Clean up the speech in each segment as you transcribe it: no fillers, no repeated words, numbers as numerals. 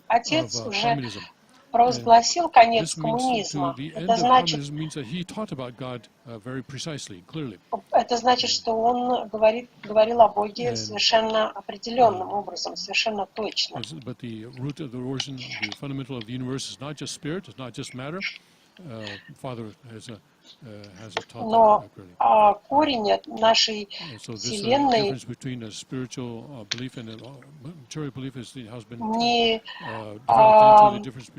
Отец уже провозгласил конец коммунизма. Это значит, что он говорил о Боге совершенно определенным образом, совершенно точно. Но корень нашей Вселенной не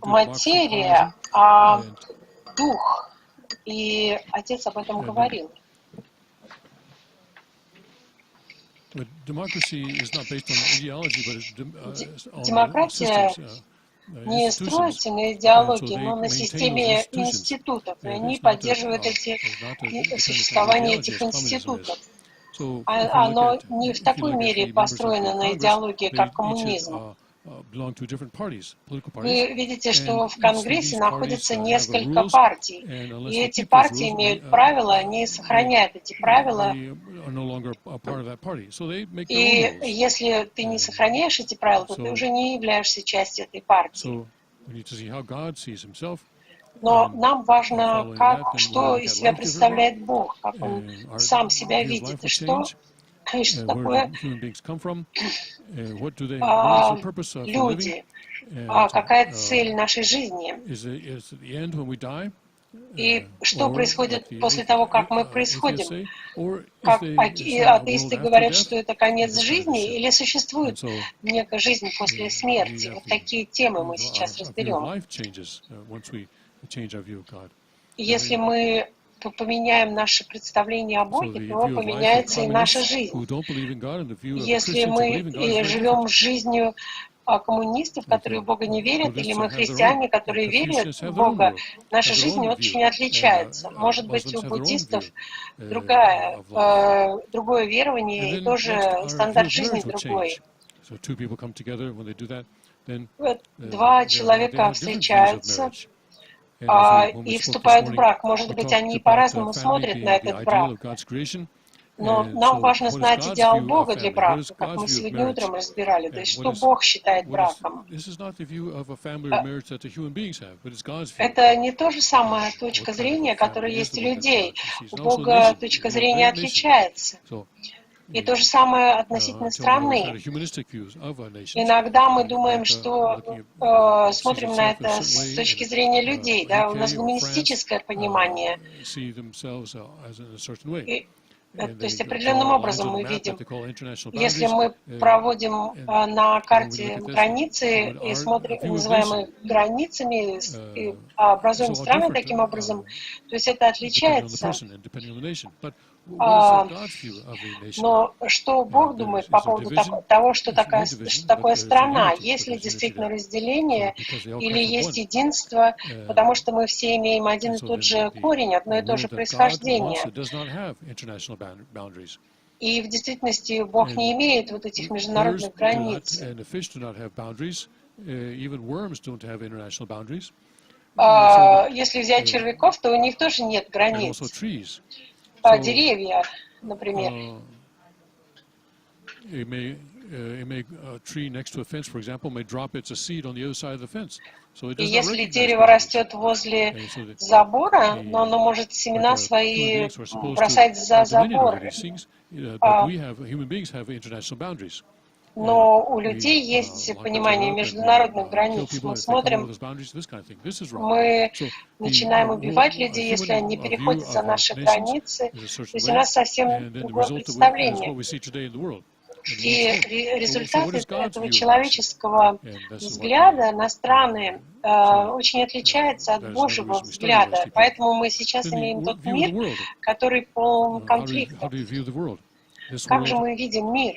материя, а дух. И Отец об этом говорил. Демократия не строится на идеологии, но на системе институтов. И они поддерживают существование этих институтов. Оно не в такой мере построено на идеологии, как коммунизм. Вы видите, что в Конгрессе находится несколько партий, и эти партии имеют правила, они сохраняют эти правила, и если ты не сохраняешь эти правила, то ты уже не являешься частью этой партии. Но нам важно, что из себя представляет Бог, как Он сам себя видит, и что такое люди, какая цель нашей жизни, и что происходит после того, как мы происходим. Как атеисты говорят, что это конец жизни, или существует некая жизнь после смерти. Вот такие темы мы сейчас разберем. Если мы поменяем наше представление о Боге, то поменяется и наша жизнь. Если мы живем жизнью коммунистов, которые в Бога не верят, или мы христиане, которые верят в Бога, наша жизнь очень отличается. Может быть, у буддистов другое верование, и тоже стандарт жизни другой. Два человека встречаются и вступают в брак. Может быть, они по-разному смотрят на этот брак. Но нам важно знать идеал Бога для брака, как мы сегодня утром разбирали, то есть что Бог считает браком. Это не то же самая точка зрения, которая есть у людей. У Бога точка зрения отличается. И то же самое относительно страны. Иногда мы думаем, что смотрим на это с точки зрения людей, да, у нас гуманистическое понимание. То есть определенным образом мы видим, если мы проводим на карте границы и смотрим, называем их границами, и образуем страны таким образом, то есть это отличается. Но что Бог думает по поводу того, что такое страна? Есть ли действительно разделение или есть единство, потому что мы все имеем один и тот же корень, одно и то же происхождение. И в действительности Бог не имеет вот этих международных границ. Если взять червяков, то у них тоже нет границ. Деревья, например. И если дерево растет возле забора, но оно может семена свои бросать за забор. Но у людей есть понимание международных границ. Мы смотрим, мы начинаем убивать людей, если они переходят за наши границы. То есть у нас совсем другое представление. И результат этого человеческого взгляда на страны очень отличается от Божьего взгляда. Поэтому мы сейчас имеем тот мир, который полон конфликтов. Как же мы видим мир?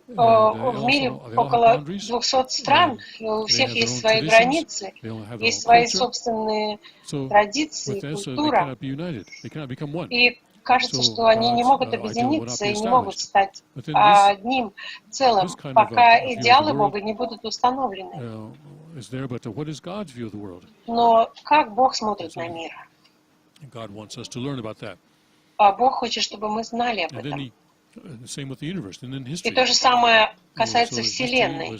В мире около 200 стран, у всех есть свои границы, есть свои собственные традиции, культура. И кажется, что они не могут объединиться и не могут стать одним целым, пока идеалы Бога не будут установлены. Но как Бог смотрит на мир? Бог хочет, чтобы мы знали об этом. И то же самое касается Вселенной.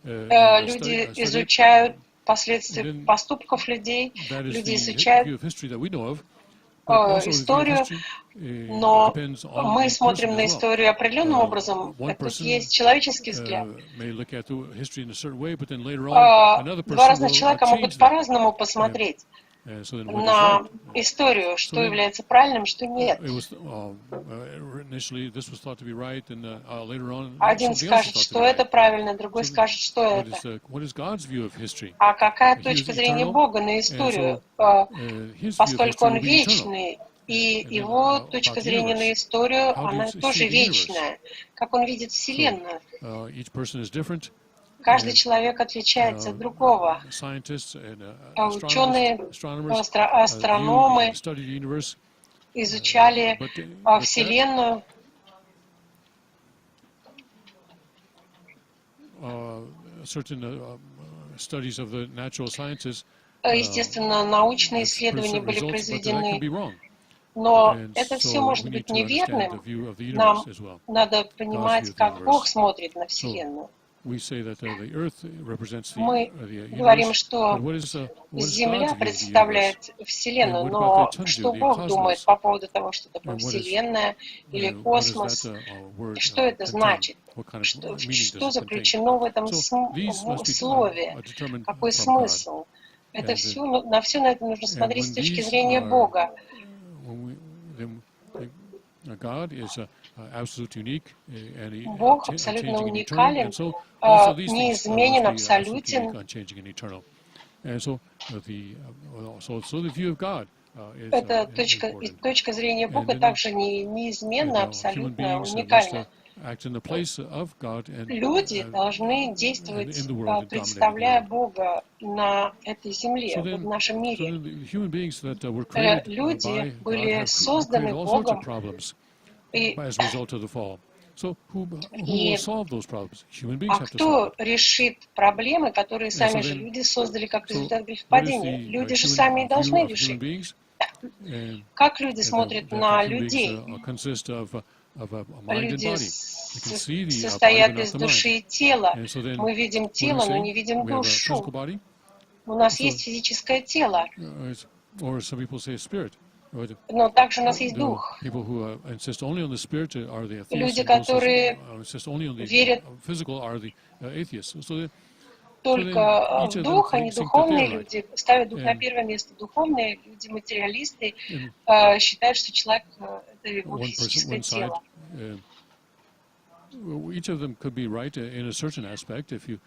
Люди изучают последствия поступков людей, люди изучают историю, но мы смотрим на историю определенным образом. Это есть человеческий взгляд. Два разных человека могут по-разному посмотреть на историю, что является правильным, что нет. Один скажет, что это правильно, другой скажет, что это. А какая точка зрения Бога на историю, поскольку Он вечный, и Его точка зрения на историю, она тоже вечная, как Он видит Вселенную. Каждый человек отличается от другого. Ученые, астрономы изучали Вселенную. Естественно, научные исследования были произведены, но это все может быть неверным. Нам надо понимать, как Бог смотрит на Вселенную. Мы говорим, что Земля представляет Вселенную, но что Бог думает по поводу того, что такое Вселенная или космос, что это значит, что заключено в этом слове, какой смысл. Это все, на это нужно смотреть с точки зрения Бога. Бог абсолютно уникален, неизменен, абсолютен. Эта точка зрения Бога также неизменна, абсолютно уникальна. Люди должны действовать, представляя Бога на этой земле, в нашем мире. Люди были созданы Богом, и кто решит проблемы, которые сами же люди создали как результат грехопадения? Люди же сами и должны решить. Как люди смотрят на людей? Люди состоят из души и тела. Мы видим тело, но не видим душу. У нас есть физическое тело, но также у нас есть дух. Люди, которые верят только в дух, а не духовные люди, ставят дух на первое место. Духовные люди, материалисты, считают, что человек — это его физическое тело.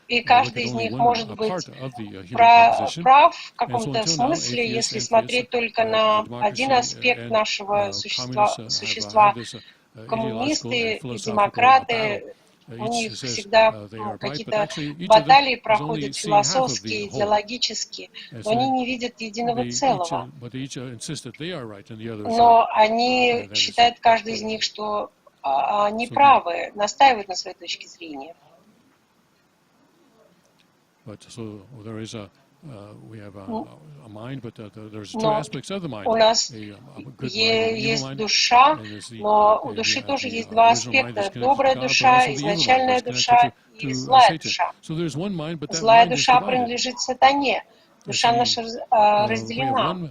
И каждый из них может быть прав в каком-то смысле, если смотреть только на один аспект нашего существа. Коммунисты, демократы, у них всегда какие-то баталии проходят философские, идеологические, но они не видят единого целого. Но они считают, каждый из них, что они правы, настаивают на своей точке зрения. Но у нас есть душа, но у души тоже есть два аспекта. Добрая душа, изначальная душа и злая душа. Злая душа принадлежит сатане. Душа наша разделена.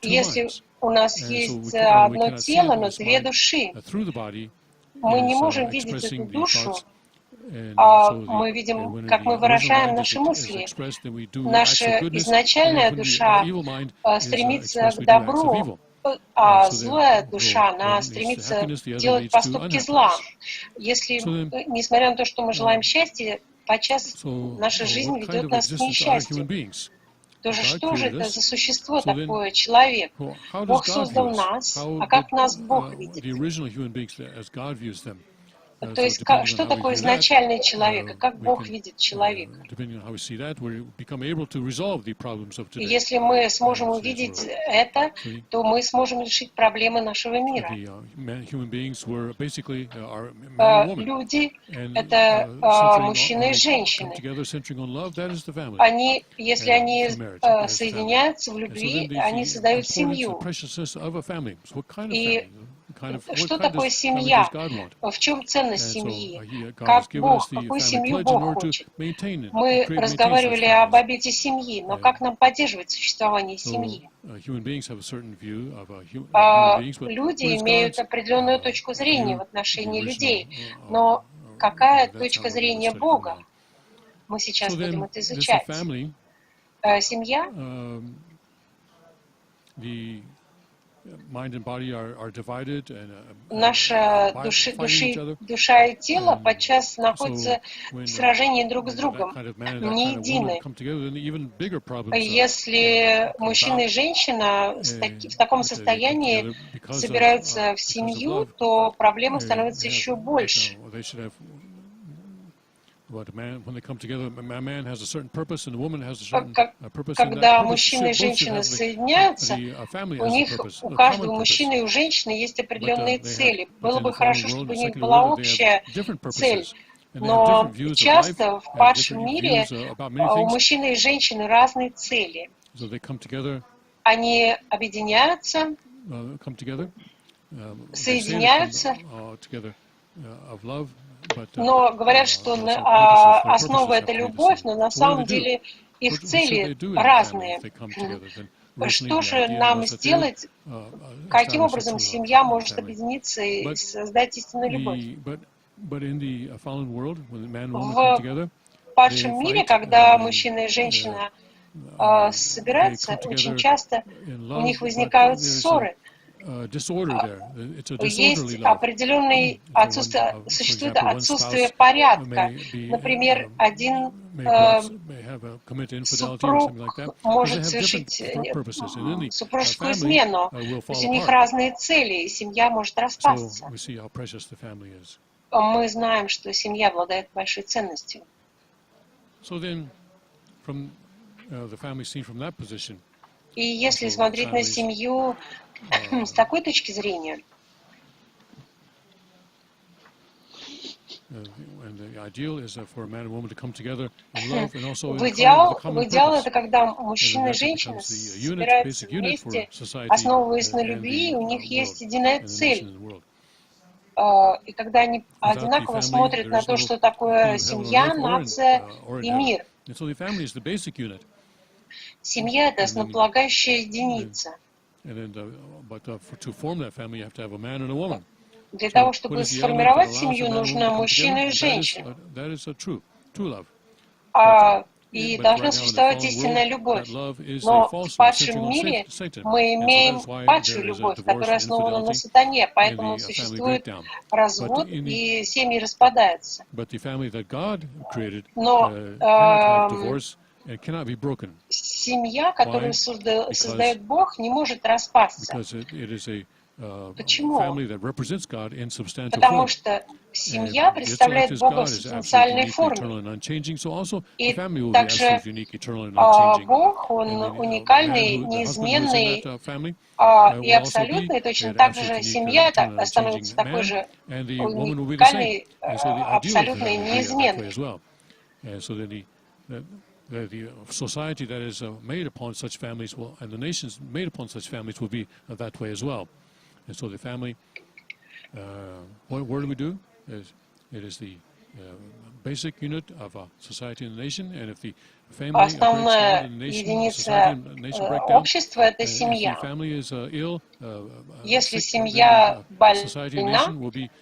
Если у нас есть одно тело, но две души, мы не можем видеть эту душу, мы видим, как мы выражаем наши мысли. Наша изначальная душа стремится к добру, а злая душа, она стремится делать поступки зла. Если, несмотря на то, что мы желаем счастья, подчас наша жизнь ведет нас к несчастью. То же, что же это за существо такое, человек? Бог создал нас, а как нас Бог видит? То есть, что такое изначальный человек, и как Бог видит человека? И если мы сможем увидеть это, то мы сможем решить проблемы нашего мира. Люди — это мужчины и женщины. Если они соединяются в любви, они создают семью. И что такое семья? В чем ценность семьи? Как Бог, какую семью Бог хочет? Мы разговаривали об обете семьи, но как нам поддерживать существование семьи? Люди имеют определенную точку зрения в отношении людей, но какая точка зрения Бога? Мы сейчас будем это изучать. Семья. Наша душа и тело подчас находятся в сражении друг с другом, не едины. Если мужчина и женщина в таком состоянии собираются в семью, то проблемы становятся еще больше. Когда мужчина и женщина соединяются, у каждого мужчины и у женщины есть определенные цели. Было бы хорошо, чтобы у них была общая цель. Но часто в падшем мире у мужчины и женщины разные цели. Они объединяются, соединяются, но говорят, что основа — это любовь, но на самом деле их цели разные. Что же нам сделать? Каким образом семья может объединиться и создать истинную любовь? В падшем мире, когда мужчина и женщина собираются, очень часто у них возникают ссоры. Есть определенный существует отсутствие порядка. Например, один супруг может совершить супружескую измену, то есть у них разные цели, и семья может распасться. Мы знаем, что семья обладает большой ценностью. И если смотреть на семью с такой точки зрения, в идеал это когда мужчина и женщина собираются вместе, основываясь на любви, и у них есть единая цель. И когда они одинаково смотрят на то, что такое семья, нация и мир. Семья — это основополагающая единица. Для того, чтобы сформировать семью, нужно мужчина и женщина. И должна существовать истинная любовь. Но в падшем мире мы имеем падшую любовь, которая основана на сатане, поэтому существует развод, и семьи распадаются. Но семья, которую создает Бог, не может распасться. Почему? Потому что семья представляет Бога в субстанциальной форме. И также Бог, Он уникальный, неизменный и абсолютный. Точно так же семья становится такой же уникальной, абсолютной, неизменной. The society that is made upon such families will, and the nations made upon such families will be that way as well. And so the family, what do we do? It is the basic unit of a society and a nation, and if the family breaks down, then the nation breaks down. Общества — это семья. If the family is ill, если семья больна,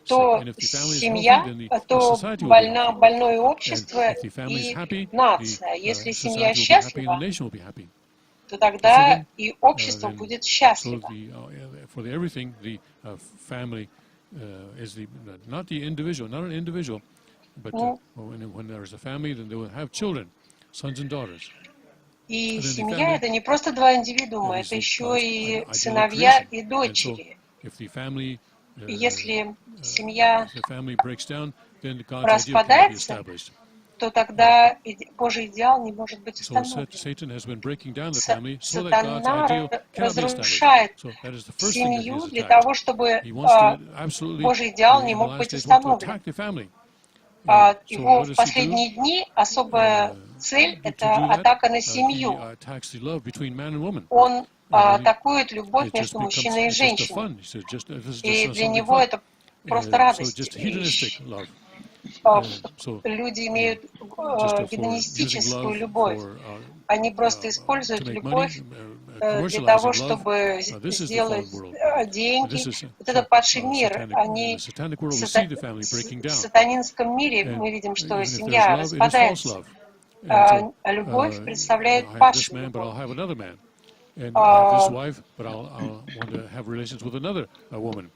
то семья, то больное общество и нация. Если семья счастлива, то тогда и общество будет счастливо. For everything, the family is not an individual, but when there is a family, then they will have children, sons and daughters. И семья — это не просто два индивидуума, это еще и сыновья и дочери. если семья if the family breaks down, then God's idea cannot be распадается, established. то тогда Божий идеал не может быть So установлен. Satan has been breaking down the family so that God's Сатана ideal cannot be established. разрушает So that is the first thing that he семью has для attacked. того, чтобы He wants to absolutely, Божий идеал не in the мог last быть days, want to установлен. attack the family. So Его what в does he do? последние дни особая цель – To это do that, атака на he семью. attacks the love between man and woman. Он And атакует любовь it just между becomes мужчиной и just a женщиной. fun. He says, this is И just для something него fun. это просто So радость. just hedonistic love. So Люди имеют just for using гедонистическую love любовь. for Они просто to используют make любовь money, для того, commercializing love. чтобы This is the fallen сделать world. деньги. This is Вот этот падший мир, satanic. они The satanic world в will see the family breaking в down. сатанинском мире And мы видим, что even if there's семья love, it is false распадается. love. And А любовь представляет I have this падшую man, but I'll любовь. have another man. And I have this wife, but I'll want to have relations with another woman.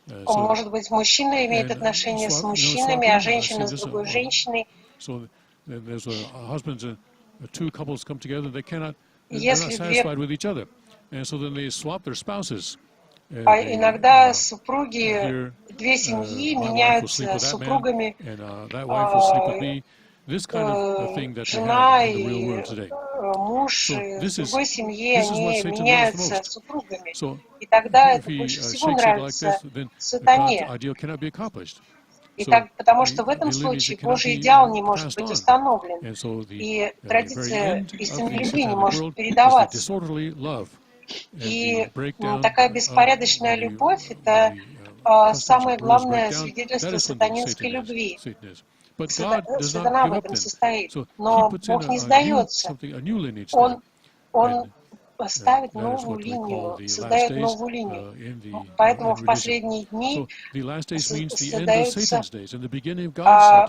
So, Может быть, мужчина имеет and отношения с swap, мужчинами, swapping, а I've женщина seen с this. другой женщиной. So there's husbands and two couples come together. They're not Если две satisfied with each other, and so then they swap their spouses. иногда супруги, две семьи My wife will sleep меняются with that man, супругами, and that wife will sleep with me. This kind of thing that we жена have in the real и world today. муж So в другой семье, this is what они Satan loves the меняются most. супругами. So И тогда if это he больше всего shakes it like this, нравится then God's сатане. ideal cannot be accomplished. И So так, потому что в the этом lineage случае cannot Божий be идеал не может passed быть on. установлен. And so И the very традиция end of истинной the любви не satanic может world is the передаваться. disorderly love. И And the breakdown такая беспорядочная любовь – это самое главное свидетельство сатанинской любви. Сатана в этом состоит. Но Бог не сдается. Он ставит новую линию, создает новую линию. Поэтому в последние дни создается...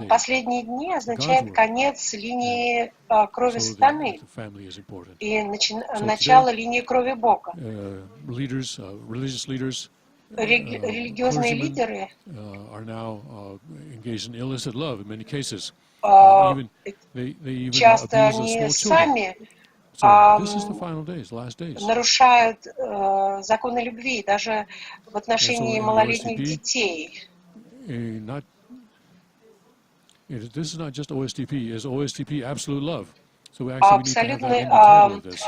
Последние дни означает конец линии крови сатаны и начало линии крови Бога. Религиозные лидеры часто они сами нарушают законы любви, даже в отношении малолетних детей. This is not just OSTP, it's OSTP absolute love. So we actually need to have that in the title of this.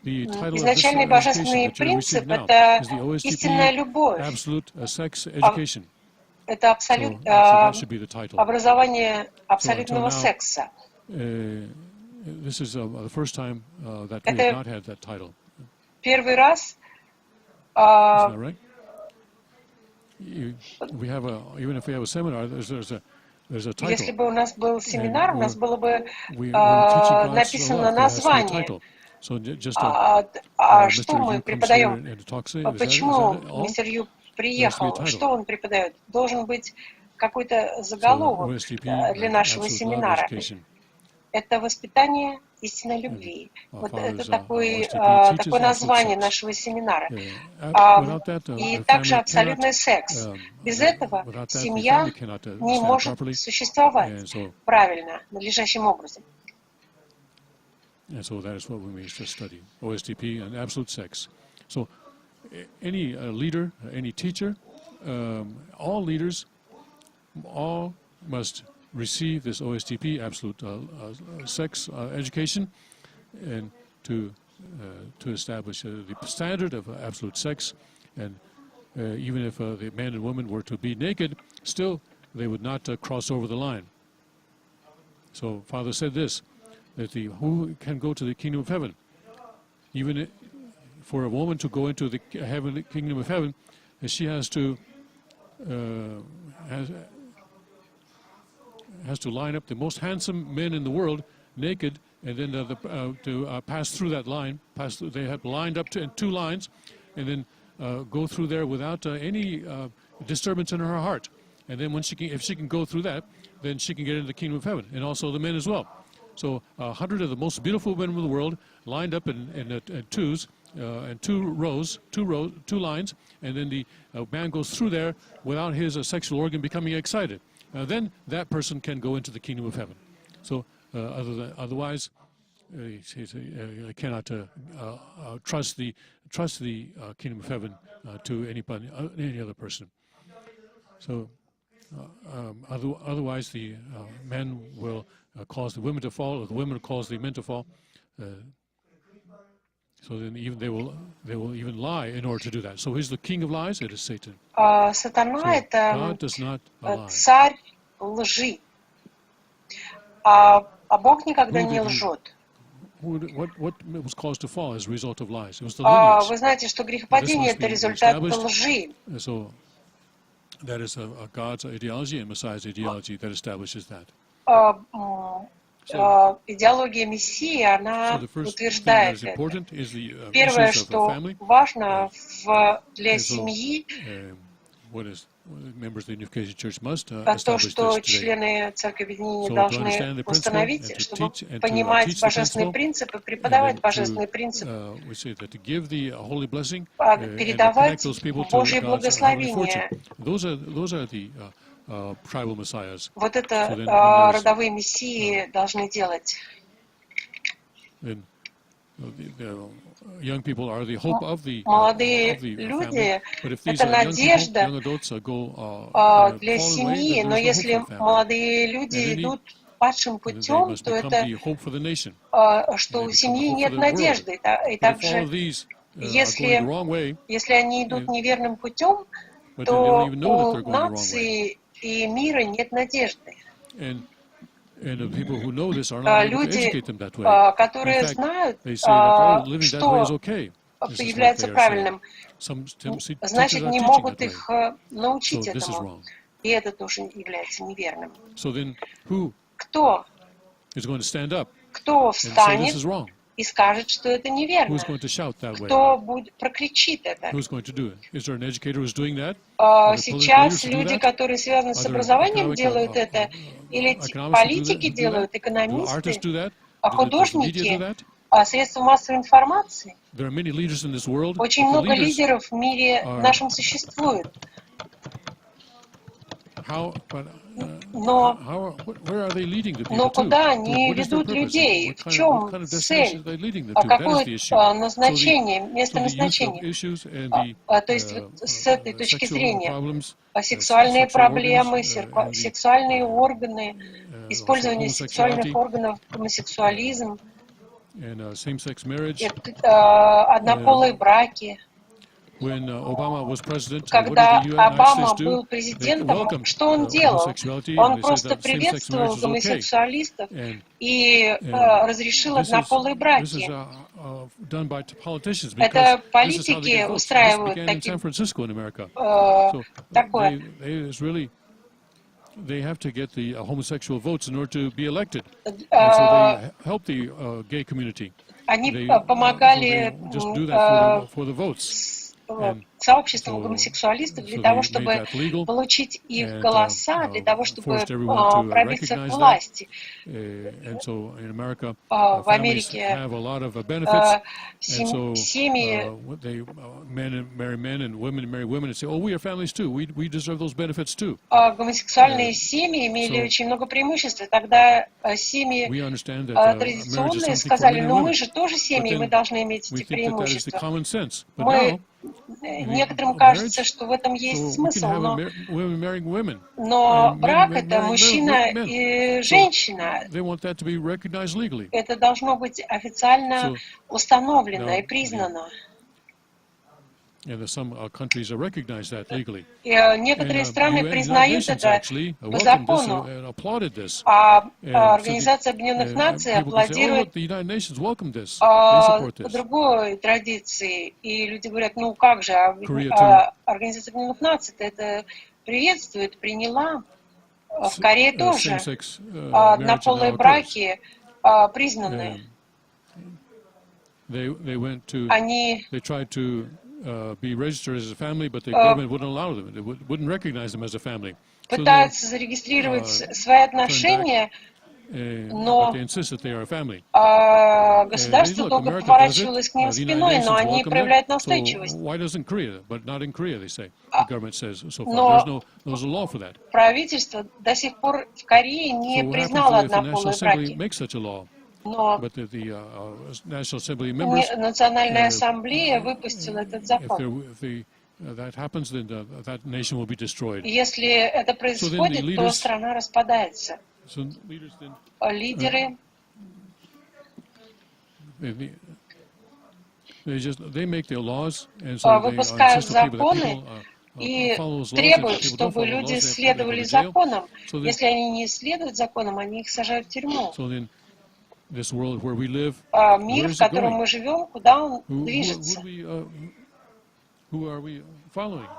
Изначальный Божественный Принцип – это истинная любовь. Это образование абсолютного секса. This is the first time that we have not had that title. Первый раз. Isn't that right? We have even if we have a seminar, there's a title. Если бы у нас был семинар, у нас было бы написано название. Что мы преподаем? Почему мистер Ю приехал? Что он преподает? Должен быть какой-то заголовок для нашего семинара. Это воспитание истинной любви. Вот это такое название нашего семинара. И также абсолютный секс. Без этого семья не может существовать правильно, надлежащим образом. And so that is what we need to study, OSTP and absolute sex. So any leader, any teacher, all leaders, all must receive this OSTP, absolute sex education, and to establish the standard of absolute sex. And even if the man and woman were to be naked, still they would not cross over the line. So Father said this, that who can go to the kingdom of heaven? Even for a woman to go into the kingdom of heaven, she has to line up the most handsome men in the world naked, and then to pass through that line. They have lined up in two lines, and then go through there without any disturbance in her heart. And then if she can go through that, then she can get into the kingdom of heaven, and also the men as well. So 100 of the most beautiful women in the world lined up in twos, and two lines, and then the man goes through there without his sexual organ becoming excited. Then that person can go into the kingdom of heaven. So otherwise, he cannot trust the kingdom of heaven to any other person. So otherwise, the men will cause the women to fall, or the women will cause the men to fall. So then they will even lie in order to do that. So who's the king of lies? It is Satan. Сатана — это царь лжи, а Бог никогда не лжет. What was caused to fall as a result of lies? It was the Вы lineage. знаете, что грехопадение — это результат лжи. So that is God's ideology and Messiah's ideology that establishes that. Идеология Мессии, она утверждает это. Первое, что важно для семьи, то, что члены Церкви Объединения должны установить, чтобы понимать божественный принцип и преподавать божественный принцип, передавать Божье благословение. Вот это родовые мессии должны делать. Молодые люди — это надежда для семьи, но если молодые люди идут падшим путем, то это, что у семьи нет надежды. И также, если они идут неверным путем, то у нации и мира нет надежды. Люди, которые знают, что является правильным, значит, не могут их научить этому. И это тоже является неверным. Кто встанет и скажет, что это неверно? Кто прокричит это? Сейчас люди, которые связаны с образованием, делают это, или политики делают, экономисты, художники, средства массовой информации. Очень много лидеров в мире нашем существует. Но куда они ведут людей? В чем цель? Какое назначение, место назначения? То есть с этой точки зрения сексуальные проблемы, сексуальные органы, использование сексуальных органов, гомосексуализм, однополые браки. Когда Обама был президентом, что он делал? Он просто приветствовал гомосексуалистов и разрешил однополые браки. Это политики устраивают такое. They have to get the homosexual votes in order to be elected. And so they help the gay community. Они помогали сообществом гомосексуалистов для того, чтобы получить их голоса, для того, чтобы пробиться к власти. В Америке семьи гомосексуальные семьи имели очень много преимуществ. Тогда семьи традиционные сказали, но мы же тоже семьи, мы должны иметь эти преимущества. Некоторым кажется, что в этом есть смысл, но брак — это мужчина и женщина. Это должно быть официально установлено и признано. И некоторые страны признают это по закону, а Организация Объединенных Наций аплодирует по другой традиции. И люди говорят, ну как же, Организация Объединенных Наций это приветствует, приняла. В Корее тоже однополые браки признаны. Они be registered as a family, but the government wouldn't allow them. It wouldn't recognize them as a family. Пытаются зарегистрировать свои отношения, но государство долго поворачивалось к ним спиной, но они проявляют настойчивость. Но правительство до сих пор в Корее не признало однополые браки. Но Национальная ассамблея выпустила этот закон. Если это происходит, то страна распадается. Лидеры выпускают законы и требуют, чтобы люди следовали законам. Если они не следуют законам, они их сажают в тюрьму. Мир, в котором мы живем, куда он движется?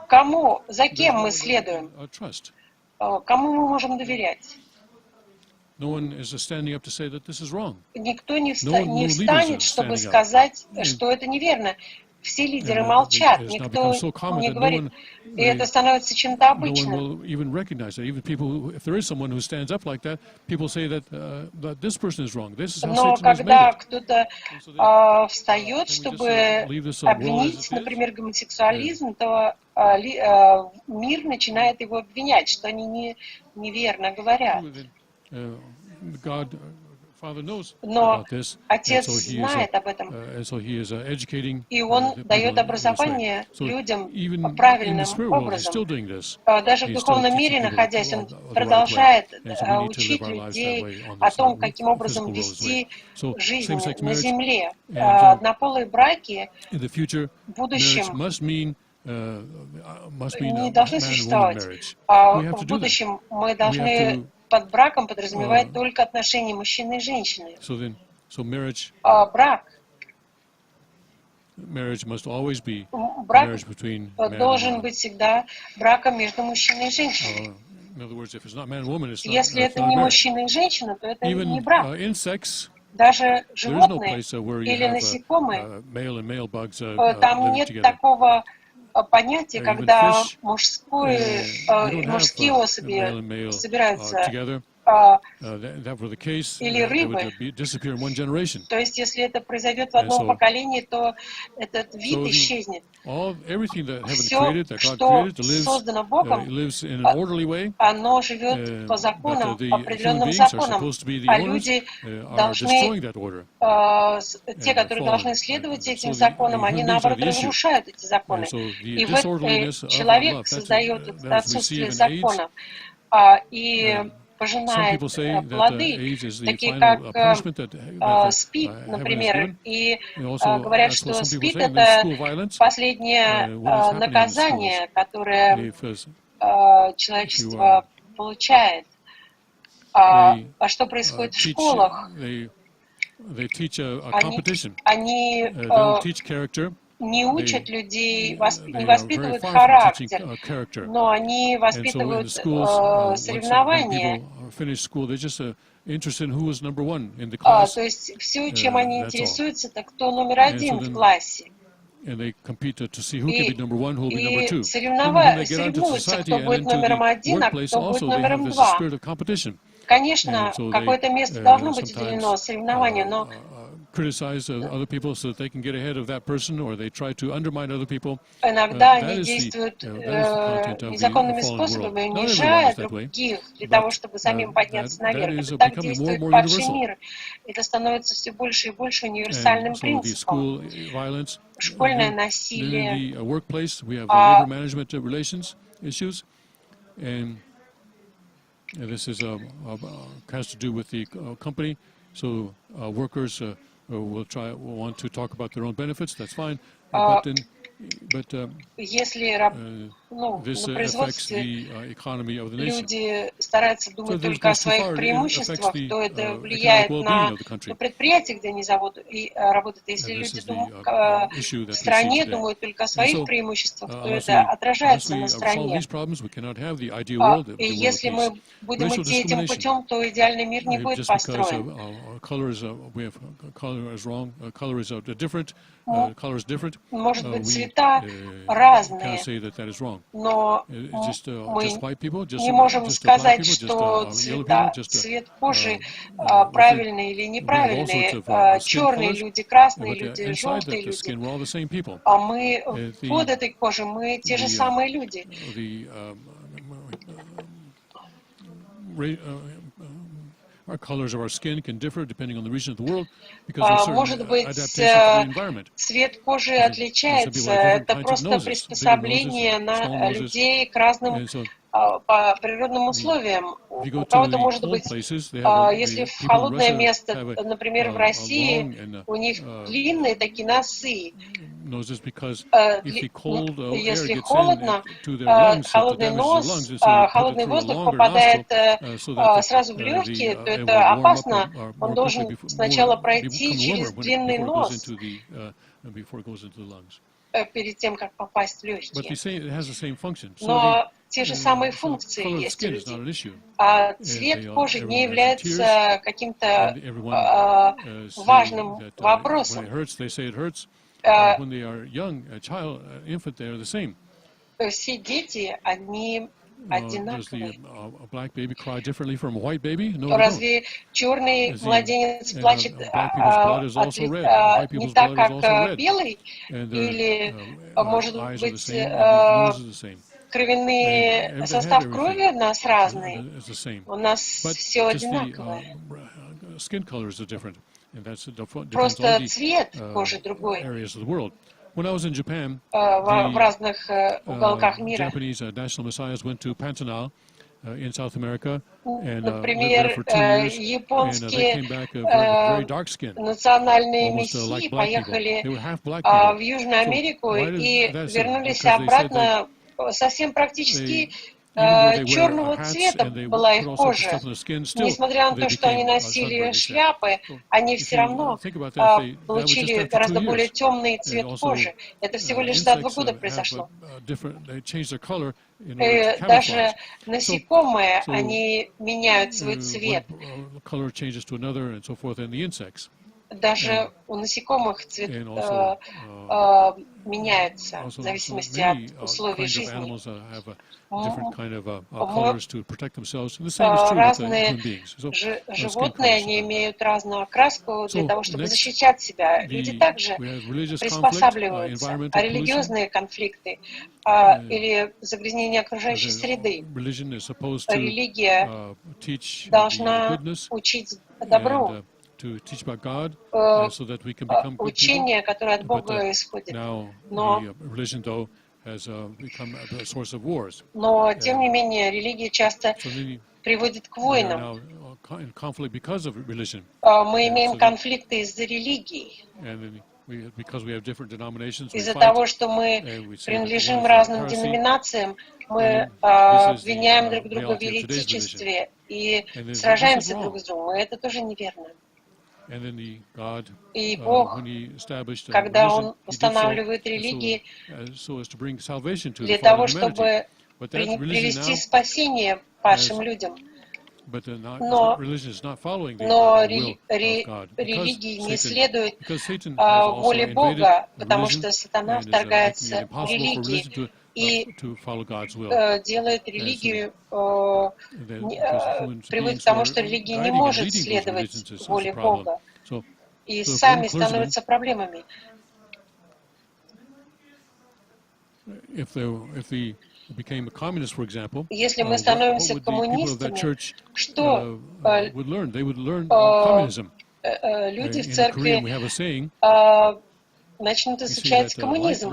Кому, за кем мы следуем? Кому мы можем доверять? Никто не встанет, чтобы сказать, что это неверно. Все лидеры молчат, никто не говорит, и это становится чем-то обычным. Но когда кто-то встает, чтобы обвинить, например, гомосексуализм, то мир начинает его обвинять, что они неверно говорят. Но Отец знает об этом, и Он дает образование людям правильным образом. Даже в духовном мире, находясь, Он продолжает учить людей о том, каким образом вести жизнь на земле. Однополые браки в будущем не должны существовать. В будущем мы должны под браком подразумевать только отношения мужчины и женщины. Брак должен быть всегда браком между мужчиной и женщиной. Если это не мужчина и женщина, то это не брак. Даже животные или насекомые, там нет такого понятия, когда мужские особи собираются, или рыбы. То есть, если это произойдет в одном поколении, то этот вид исчезнет. Все, что создано Богом, оно живет по законам, определенным законам, а люди должны, те, которые должны следовать этим законам, они, наоборот, разрушают эти законы. И человек создает это отсутствие законов. И пожинает плоды, такие как СПИД, например. И говорят, что СПИД — это последнее наказание, которое человечество получает. А что происходит в школах? Они не учат людей, не воспитывают характер, но они воспитывают соревнования. То есть все, чем они интересуются, это кто номер один в классе. И соревнуются, кто будет номером один, а кто будет номером два. Конечно, какое-то место должно быть уделено соревнованию, но иногда они действуют незаконными способами, унижая других для того, чтобы самим подняться наверх. Это так действует падший мир. Это становится все больше и больше универсальным принципом. Школьное насилие, this has to do with the company. So workers want to talk about their own benefits. That's fine. Если на производстве люди стараются думать только о своих преимуществах, то это влияет на предприятие, где они работают. Если люди в стране думают только о своих преимуществах, то это отражается на стране. И если мы будем идти этим путем, то идеальный мир не будет построен. Может быть, цвета разные, но мы не можем сказать, что цвет кожи правильный или неправильный, черные люди, красные люди, желтые люди. А мы под этой кожей, мы те же самые люди. Может быть, цвет кожи отличается. Это просто приспособление на людей к разным по природным условиям. У кого-то может быть, если в холодное место, например, в России, у них длинные такие носы. Если холодно, холодный нос, холодный воздух попадает сразу в легкие, то это опасно. Он должен сначала пройти через длинный нос перед тем, как попасть в легкие. Но те же самые функции есть у людей. А цвет кожи не является каким-то важным вопросом. Все дети, они одинаковые. Разве черный младенец плачет не так, как белый? Или, может быть, кровяный состав крови у нас разный? У нас все одинаковое. Просто цвет кожи другой в разных уголках мира. Например, японские национальные мессии поехали в Южную Америку и вернулись обратно совсем практически черного цвета была их кожа. Несмотря на то, что они носили шляпы, они все равно получили гораздо более темный цвет кожи. Это всего лишь за 2 года произошло. Даже насекомые, они меняют свой цвет. Даже у насекомых цвет меняется в зависимости от условий жизни. Разные животные, они имеют разную окраску для того, чтобы защищать себя. Люди также приспосабливаются. А религиозные конфликты или загрязнение окружающей среды. Религия должна учить добру. Учение, которое от Бога исходит. Но, тем не менее, религия часто приводит к войнам. Мы имеем конфликты из-за религии. Из-за того, что мы принадлежим разным деноминациям, мы обвиняем друг друга в еретичестве и сражаемся друг с другом. И это тоже неверно. И Бог, когда Он устанавливает религии для того, чтобы привести спасение падшим людям, но религии не следуют воле Бога, потому что сатана вторгается в религии и делает религию, приводит к тому, что религия не может следовать воле Бога, и сами становятся проблемами. Если мы становимся коммунистами, что люди в церкви начнут изучать коммунизм.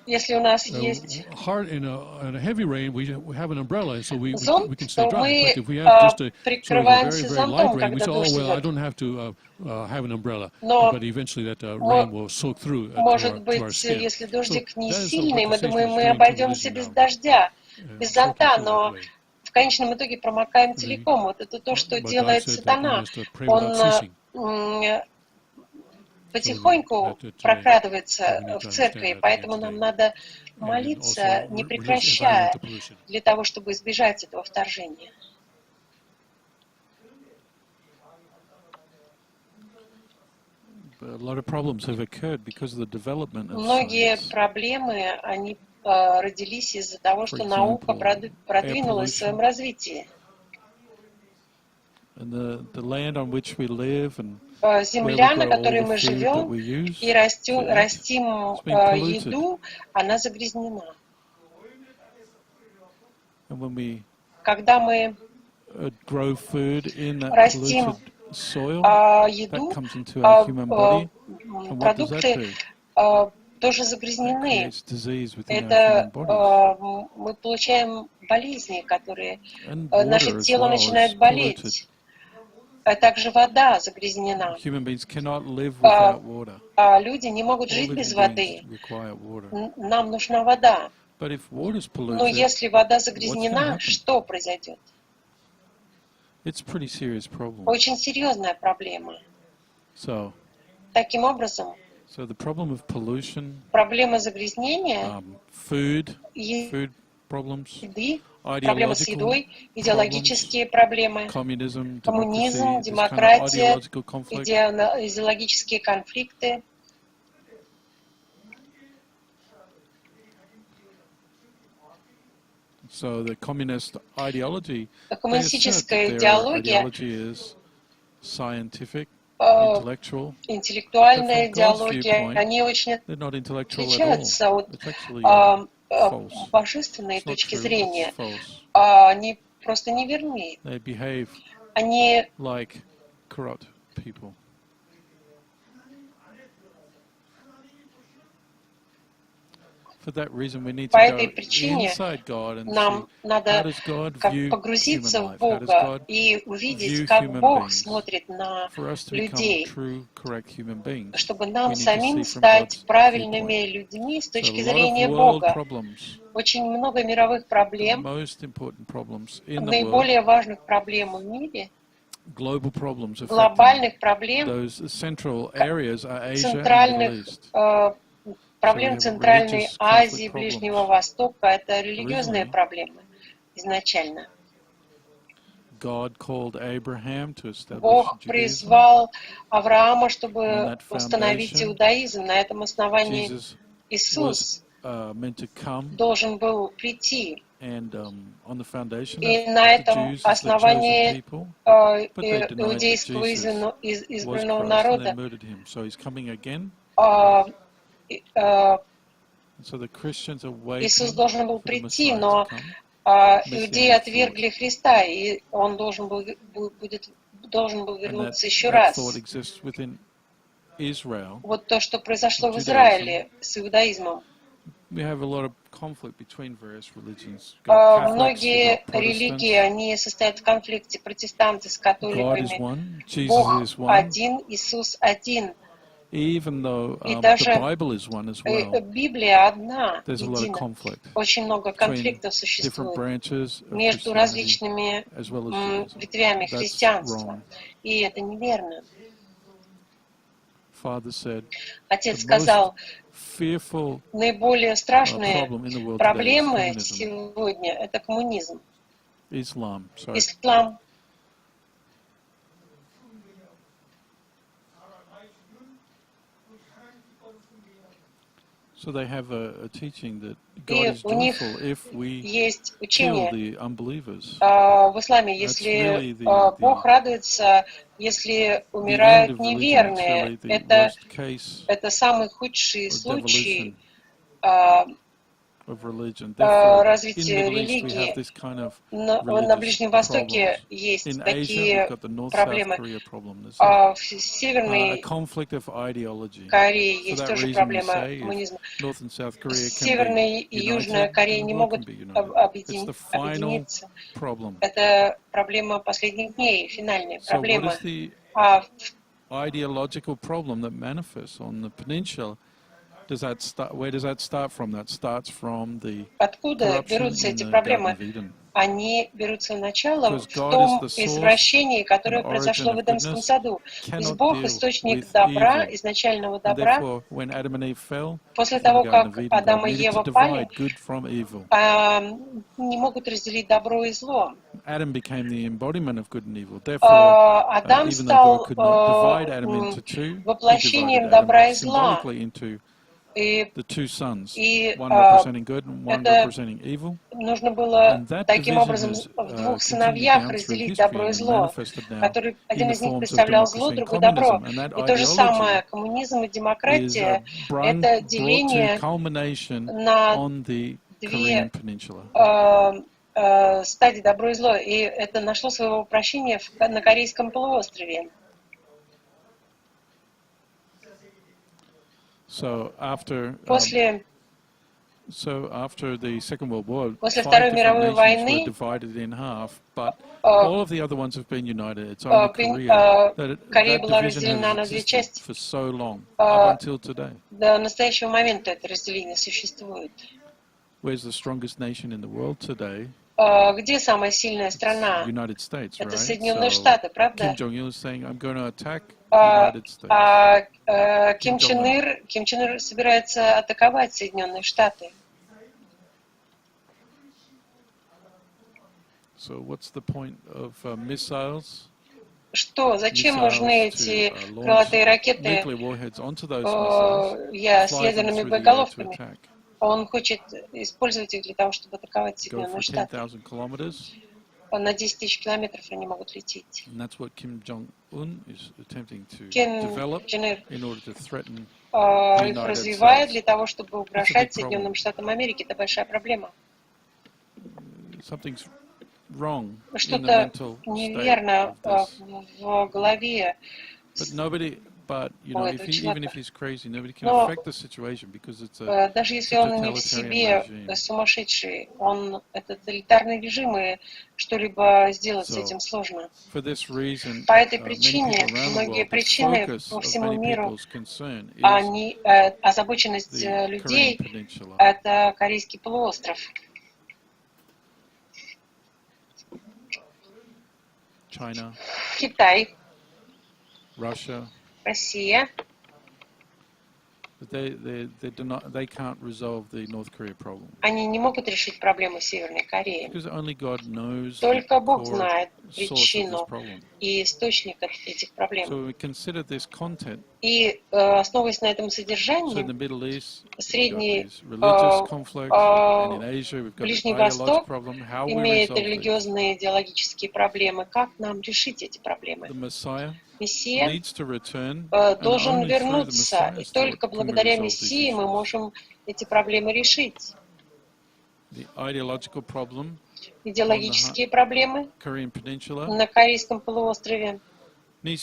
Если у нас есть зонт, то мы прикрываемся зонтом, когда дождь идет. Но, может быть, если дождик не сильный, мы думаем, мы обойдемся без дождя, без зонта, но в конечном итоге промокаем целиком. Вот это то, что делает сатана. Он потихоньку прокрадывается в церкви, поэтому нам надо молиться, не прекращая, для того, чтобы избежать этого вторжения. Многие проблемы, они родились из-за того, что наука продвинулась в своем развитии. Земля, на которой мы живем и растим еду, она загрязнена. Когда мы растим еду, продукты тоже загрязнены. Это мы получаем болезни, которые наше тело начинает болеть. А также вода загрязнена. Люди не могут жить без воды. Нам нужна вода. Но если вода загрязнена, что произойдет? Очень серьезная проблема. Таким образом, проблема загрязнения еды, проблемы с едой, идеологические проблемы, коммунизм, демократия, идеологические конфликты. Коммунистическая идеология, интеллектуальная идеология, они очень отличаются от божественной точки зрения. Они просто неверны. Они по этой причине нам надо погрузиться в Бога и увидеть, как Бог смотрит на людей, чтобы нам самим стать правильными людьми с точки зрения Бога. Очень много мировых проблем, наиболее важных проблем в мире, глобальных проблем, центральных проблем Центральной Азии, Ближнего Востока — это религиозные проблемы изначально. Бог призвал Авраама, чтобы установить иудаизм. На этом основании Иисус должен был прийти. И на этом основании иудейского избранного народа Иисус должен был прийти, но иудеи отвергли Христа, и Он должен был вернуться еще раз. Вот то, что произошло в Израиле с иудаизмом. Многие религии, они состоят в конфликте, протестанты с католиками. Бог один, Иисус один. И даже Библия одна, едина. Очень много конфликтов существует между различными ветвями христианства. И это неверно. Отец сказал, наиболее страшные проблемы сегодня — это коммунизм, ислам. И у них есть учение в исламе, если Бог радуется, если умирают неверные, это самый худший случай развития религии. На Ближнем Востоке есть такие проблемы. В Северной Корее есть тоже проблема коммунизма. Северная и Южная Корея не могут объединиться. Это проблема последних дней, финальная проблема. Откуда берутся эти проблемы? Они берутся началом в том извращении, которое произошло в Эдемском саду. То есть Бог — источник добра, изначального добра. После того, как Адам и Ева пали, не могут разделить добро и зло. Адам стал воплощением добра и зла. И это нужно было таким образом в двух сыновьях разделить добро и зло, который один из них представлял зло, другой добро. И то же самое, коммунизм и демократия — это деление на две стадий добро и зло, и это нашло своего воплощения на Корейском полуострове. После Второй мировой войны Корея была разделена на две части. До настоящего момента это разделение существует. Где самая сильная страна? Это Соединенные Штаты, правда? Ким Чен Ир собирается атаковать Соединенные Штаты. Зачем нужны эти крылатые ракеты с ядерными боеголовками? Он хочет использовать их для того, чтобы атаковать Соединенные Штаты. На 10 тысяч километров они могут лететь. Ким Чен Ир их развивает для того, чтобы угрожать Соединенным Штатам Америки. Это большая проблема. Что-то неверно в голове у этого человека. Но даже если он не в себе сумасшедший, он это тоталитарный режим, и что-либо сделать с этим сложно. По этой причине, многие причины по всему миру, озабоченность людей — это Корейский полуостров. Китай, Россия. Они не могут решить проблему Северной Кореи. Только Бог знает причину и источник этих проблем. И, основываясь на этом содержании, Ближний Восток имеет религиозные идеологические проблемы. Как нам решить эти проблемы? Мессия должен вернуться, и только благодаря Мессии мы можем эти проблемы решить. Идеологические проблемы на Корейском полуострове, они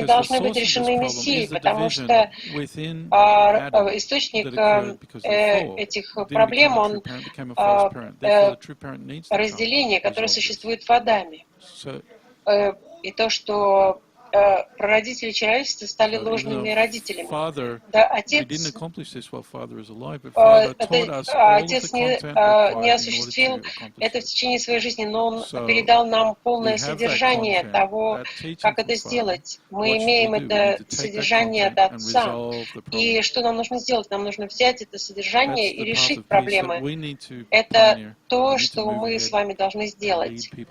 должны быть решены Мессией, потому что источник этих проблем, он разделение, которое существует в Адаме. И то, что прародители человечества стали ложными родителями. Да, отец не осуществил это в течение своей жизни, но он передал нам полное содержание того, как это сделать. Мы имеем это содержание от Отца. И что нам нужно сделать? Нам нужно взять это содержание и решить проблемы. Это то, что мы с вами должны сделать. И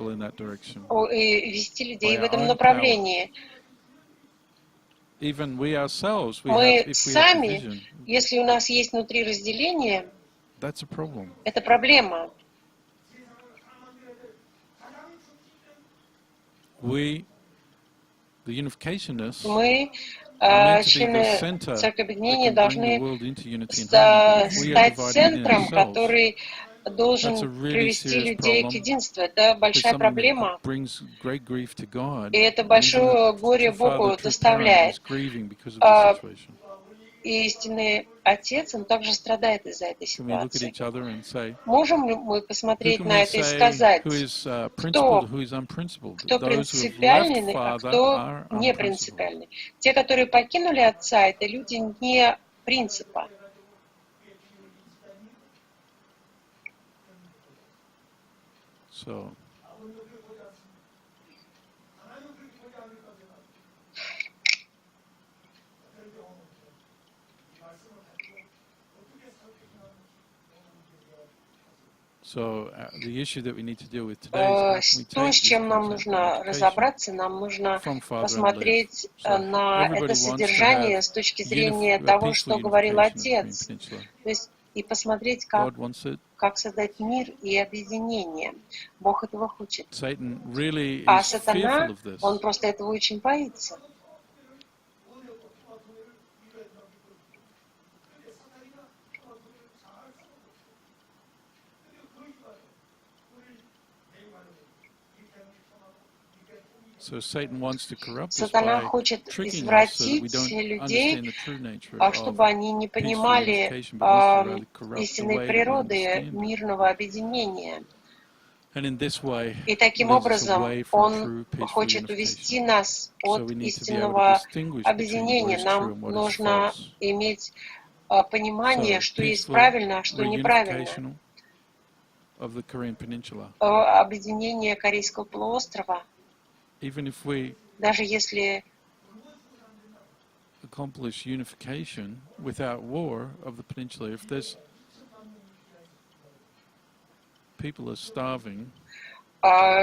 вести людей в этом направлении. Мы сами, если у нас есть внутри разделение, это проблема. Мы, члены Церкви Объединения, должны стать центром, который должен привести людей к единству. Это большая проблема. И это большое горе Богу доставляет. И истинный Отец, он также страдает из-за этой ситуации. Можем ли мы посмотреть на это и сказать, кто принципиальный, а кто не принципиальный? Те, которые покинули Отца, это люди не принципа. То, с чем нам нужно разобраться, нам нужно посмотреть на это содержание с точки зрения того, что говорил Отец. То есть и посмотреть, как создать мир и объединение. Бог этого хочет. А сатана, он просто этого очень боится. Сатана хочет извратить людей, чтобы они не понимали истинной природы мирного объединения. И таким образом он хочет увести нас от истинного объединения. Нам нужно иметь понимание, что есть правильно, а что неправильно. Объединение Корейского полуострова, даже если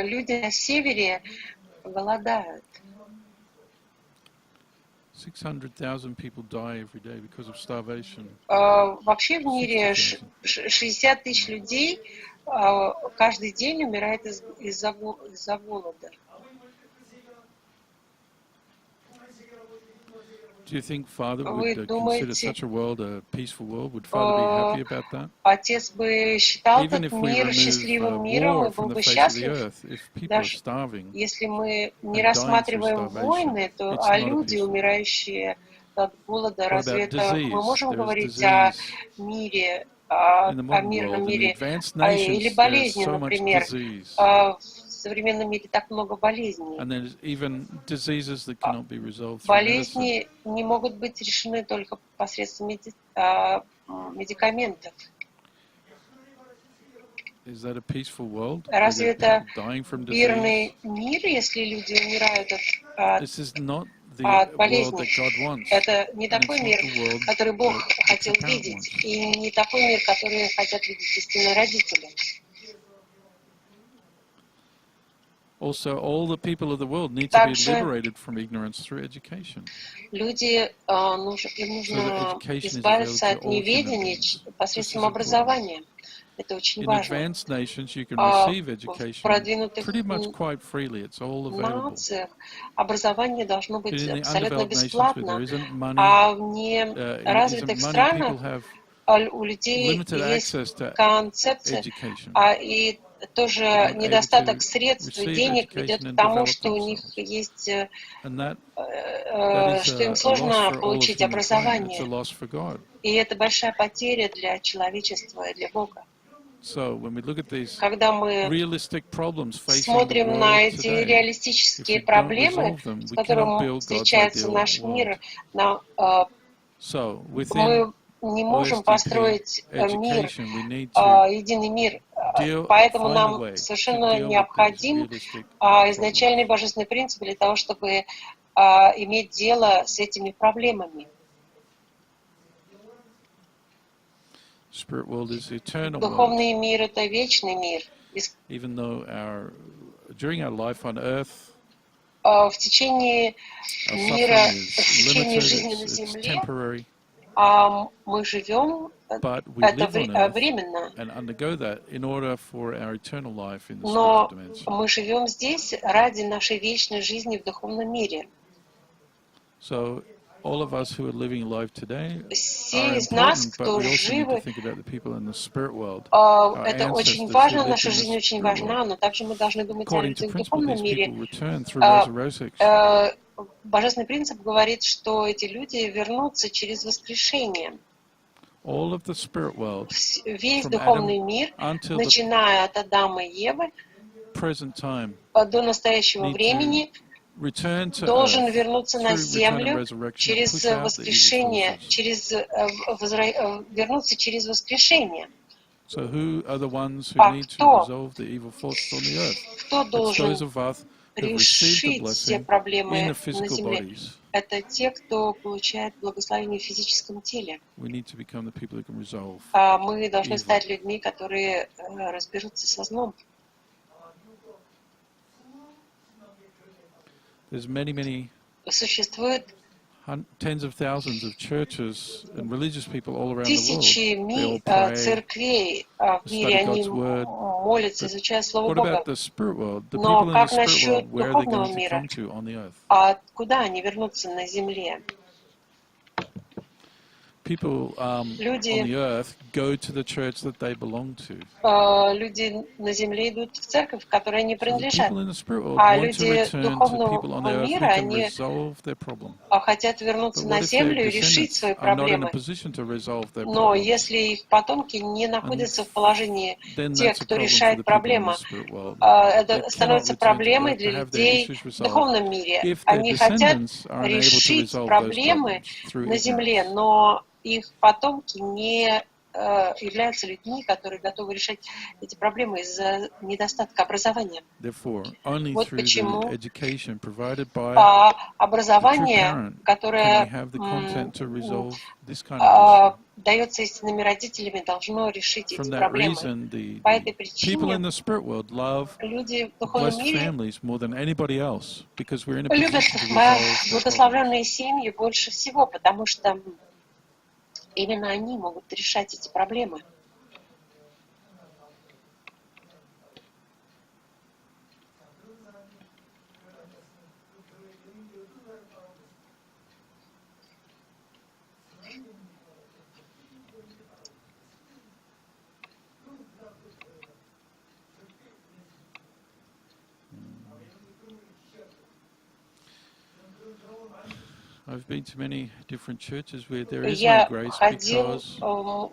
люди на севере голодают. 600,000 people die every day because of starvation. Вообще в мире 60 тысяч людей каждый день умирает из-за голода. Do you think Father would consider such a world a peaceful world? Would Father be happy about that? Отец бы считал этот мир счастливым миром и был бы счастлив, даже если мы не рассматриваем войны, а люди, умирающие от голода, разве это мы можем говорить о мире, о мирном мире, или болезни, например? В современном мире так много болезней. Болезни не могут быть решены только посредством медикаментов. Разве это мирный мир, если люди умирают от болезней? Это не такой мир, который Бог хотел видеть, и не такой мир, который хотят видеть истинные родители. Also, all the people of the world need to be liberated from ignorance through education. Люди, им нужно избавиться от неведения посредством образования. Это очень важно. В продвинутых нациях образование должно быть абсолютно бесплатно, а в неразвитых странах у людей есть концепция, и тоже недостаток средств и денег ведет к тому, что у них есть, что им сложно получить образование. И это большая потеря для человечества и для Бога. Когда мы смотрим на эти реалистические проблемы, с которыми встречается наш мир, мы не можем построить мир, единый мир. Поэтому нам совершенно необходим изначальный божественный принцип для того, чтобы иметь дело с этими проблемами. Духовный мир — это вечный мир. В течение жизни на земле мы живем, это временно, но мы живем здесь ради нашей вечной жизни в духовном мире. Все из нас, кто живы, это очень важно, наша жизнь очень важна, но также мы должны думать о людях в духовном мире. Божественный принцип говорит, что эти люди вернутся через воскрешение. Весь духовный мир, начиная от Адама и Евы до настоящего времени, должен вернуться на землю через воскрешение, вернуться через воскрешение. Кто должен решить все проблемы на земле? Это те, кто получает благословение в физическом теле. Мы должны стать людьми, которые разберутся со злом. Существует тысячи церквей в мире, они молятся, изучают Слово Бога. Но как насчет духовного мира? А куда они вернутся на земле? people on the earth go to the church that they belong to. Люди на земле идут в церковь, к которой они So the принадлежат. people in the spirit world А want to люди return to people on the духовного earth мира, who can они resolve their problem. хотят But вернуться what на if their землю и решить свои descendants are not in a проблемы. position to resolve their Но problems? если их потомки не находятся в положении Then тех, that's a кто problem for решает the people in the проблемы, spirit world. They это cannot становится return to, they проблемой have to для have their людей issues в resolved. духовном мире. If their Они хотят descendants are unable to решить resolve those проблемы problems through на земле, ignorance. но их потомки не являются людьми, которые готовы решать эти проблемы из-за недостатка образования. Therefore, only Вот through почему the education provided by the true образование, parent can we которое have the content to resolve this kind of issue. дается истинными родителями, должно решить From эти that проблемы. reason, the По этой people in причине the spirit world love люди в духовном blessed мире families more than anybody else because we're in a любят position to resolve their problems. благословленные семьи больше всего, потому что именно они могут решать эти проблемы. I've been to many different churches where there is no Я grace ходил because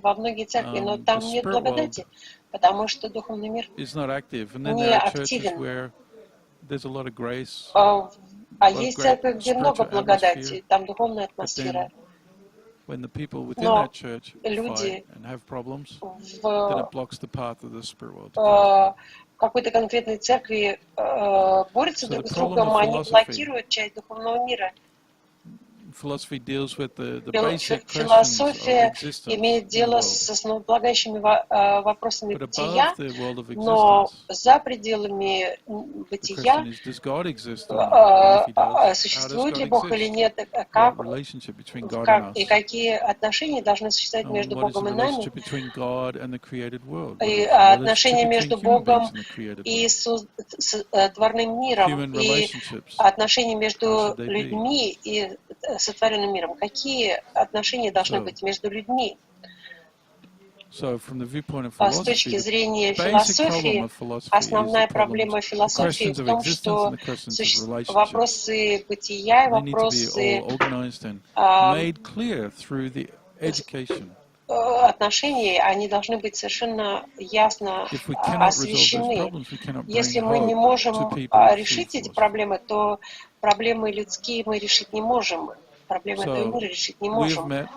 во многие церкви, но там the нет spirit благодати, потому что духовный мир is not active. And then не there are churches активен. where there's a lot of grace, А есть церкви, где много spiritual благодати, atmosphere, там духовная but атмосфера. then when the people within Но that church люди fight and have problems, then в it blocks the path of the spirit world to come. какой-то конкретной церкви борются So друг the с problem другом, of они philosophy. блокируют часть духовного мира. Philosophy deals with the basic questions of Философия existence имеет in the дело world. с основополагающими вопросами But бытия, above the world of но existence, за пределами the бытия question is, does God exist or not? And if he does, how does существует ли God Бог или exist? нет, What как, relationship between God and и us? какие отношения должны существовать между What is the Богом и нами, relationship between God and the created world? What и is the relationship отношения between между human beings Богом and the created и world? творным миром, Human и relationships. отношения How между should they be? людьми и сотворенным миром. Какие отношения должны быть между людьми? So, from the viewpoint of С philosophy, точки зрения the basic problem философии, of philosophy is основная the проблема problems, the философии questions в of том, existence что and the questions of relationships. вопросы бытия и They need to be all вопросы organized and made clear through the education. отношений, они должны быть совершенно ясно If we cannot resolve those освещены. problems, we cannot Если bring мы не hope можем to people through решить эти philosophy. проблемы, то проблемы людские мы решить не можем. Проблемы этого So, мира решить не we've можем. met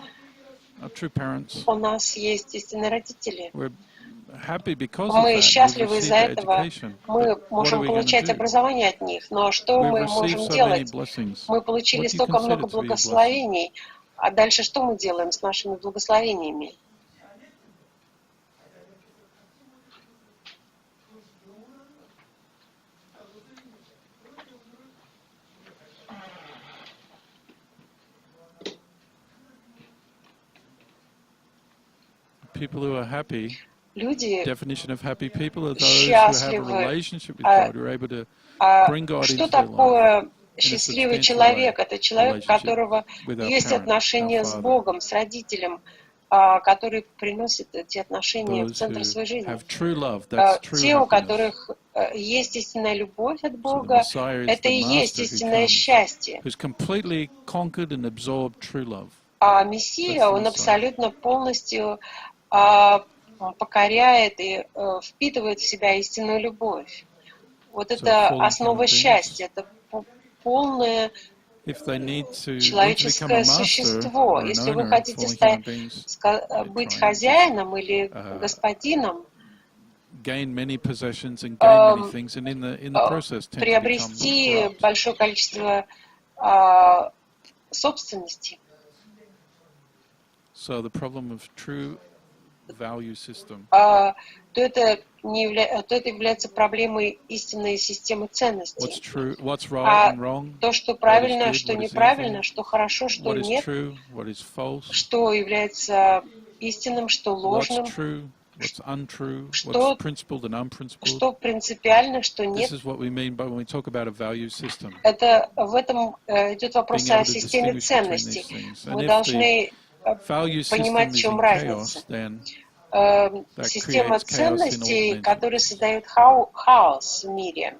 our true parents. У нас есть истинные родители. We're happy because of Мы that. We've счастливы из-за received the этого. education. Мы But what are можем we going to получать do? образование от них. Но что We've мы received можем so many делать? blessings. Мы получили What do you столько много consider to be a blessing? благословений. А дальше что мы делаем с нашими благословениями? People who are happy, Люди definition of happy people are those who have a счастливы. relationship with God, who are able to bring God Что into their life. такое счастливый человек? Это человек, у которого with our есть parent, отношения our с father. Богом, с родителем, который приносит эти отношения в Those центр who своей жизни. have true love, that's true Те, у happiness. которых есть истинная любовь от So the Бога, Messiah is это the и есть master who истинное comes, счастье. who's completely conquered and absorbed true love. А Мессия, он абсолютно полностью покоряет и впитывает в себя истинную любовь. Вот это основа счастья, это полное человеческое существо. Если вы хотите быть хозяином или господином, приобрести большое количество собственности, то это является проблемой истинной системы ценностей. То, что правильно, что неправильно, что хорошо, что нет, что является истинным, что ложным, что принципиально, что нет. Это в этом идет вопрос о системе ценностей. Мы должны понимать, в чем разница. Система ценностей, которая создает хаос в мире.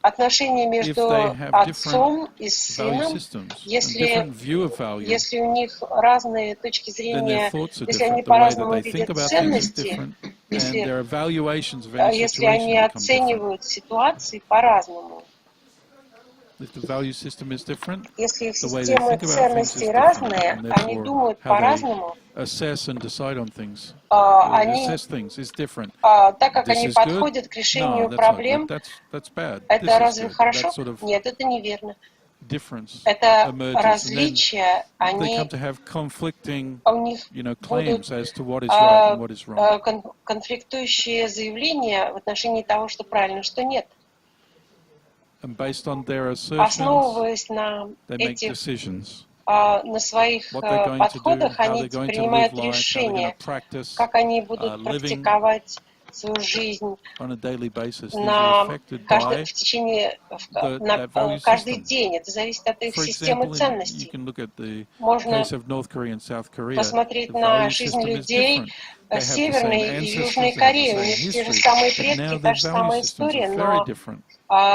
Отношения между отцом и сыном, если у них разные точки зрения, если они по-разному видят ценности, если они оценивают ситуации по-разному, если их системы ценностей разные, они думают по-разному, так как они подходят к решению проблем, это разве хорошо? Нет, это неверно. Это различия, у них будут конфликтующие заявления в отношении того, что правильно, что нет. Основываясь на этих, на своих подходах, они принимают решения, как они будут практиковать свою жизнь в течение каждый день. Это зависит от их системы ценностей. Можно посмотреть на жизнь людей Северной и Южной Кореи. У них те же самые предки, та же самая история, но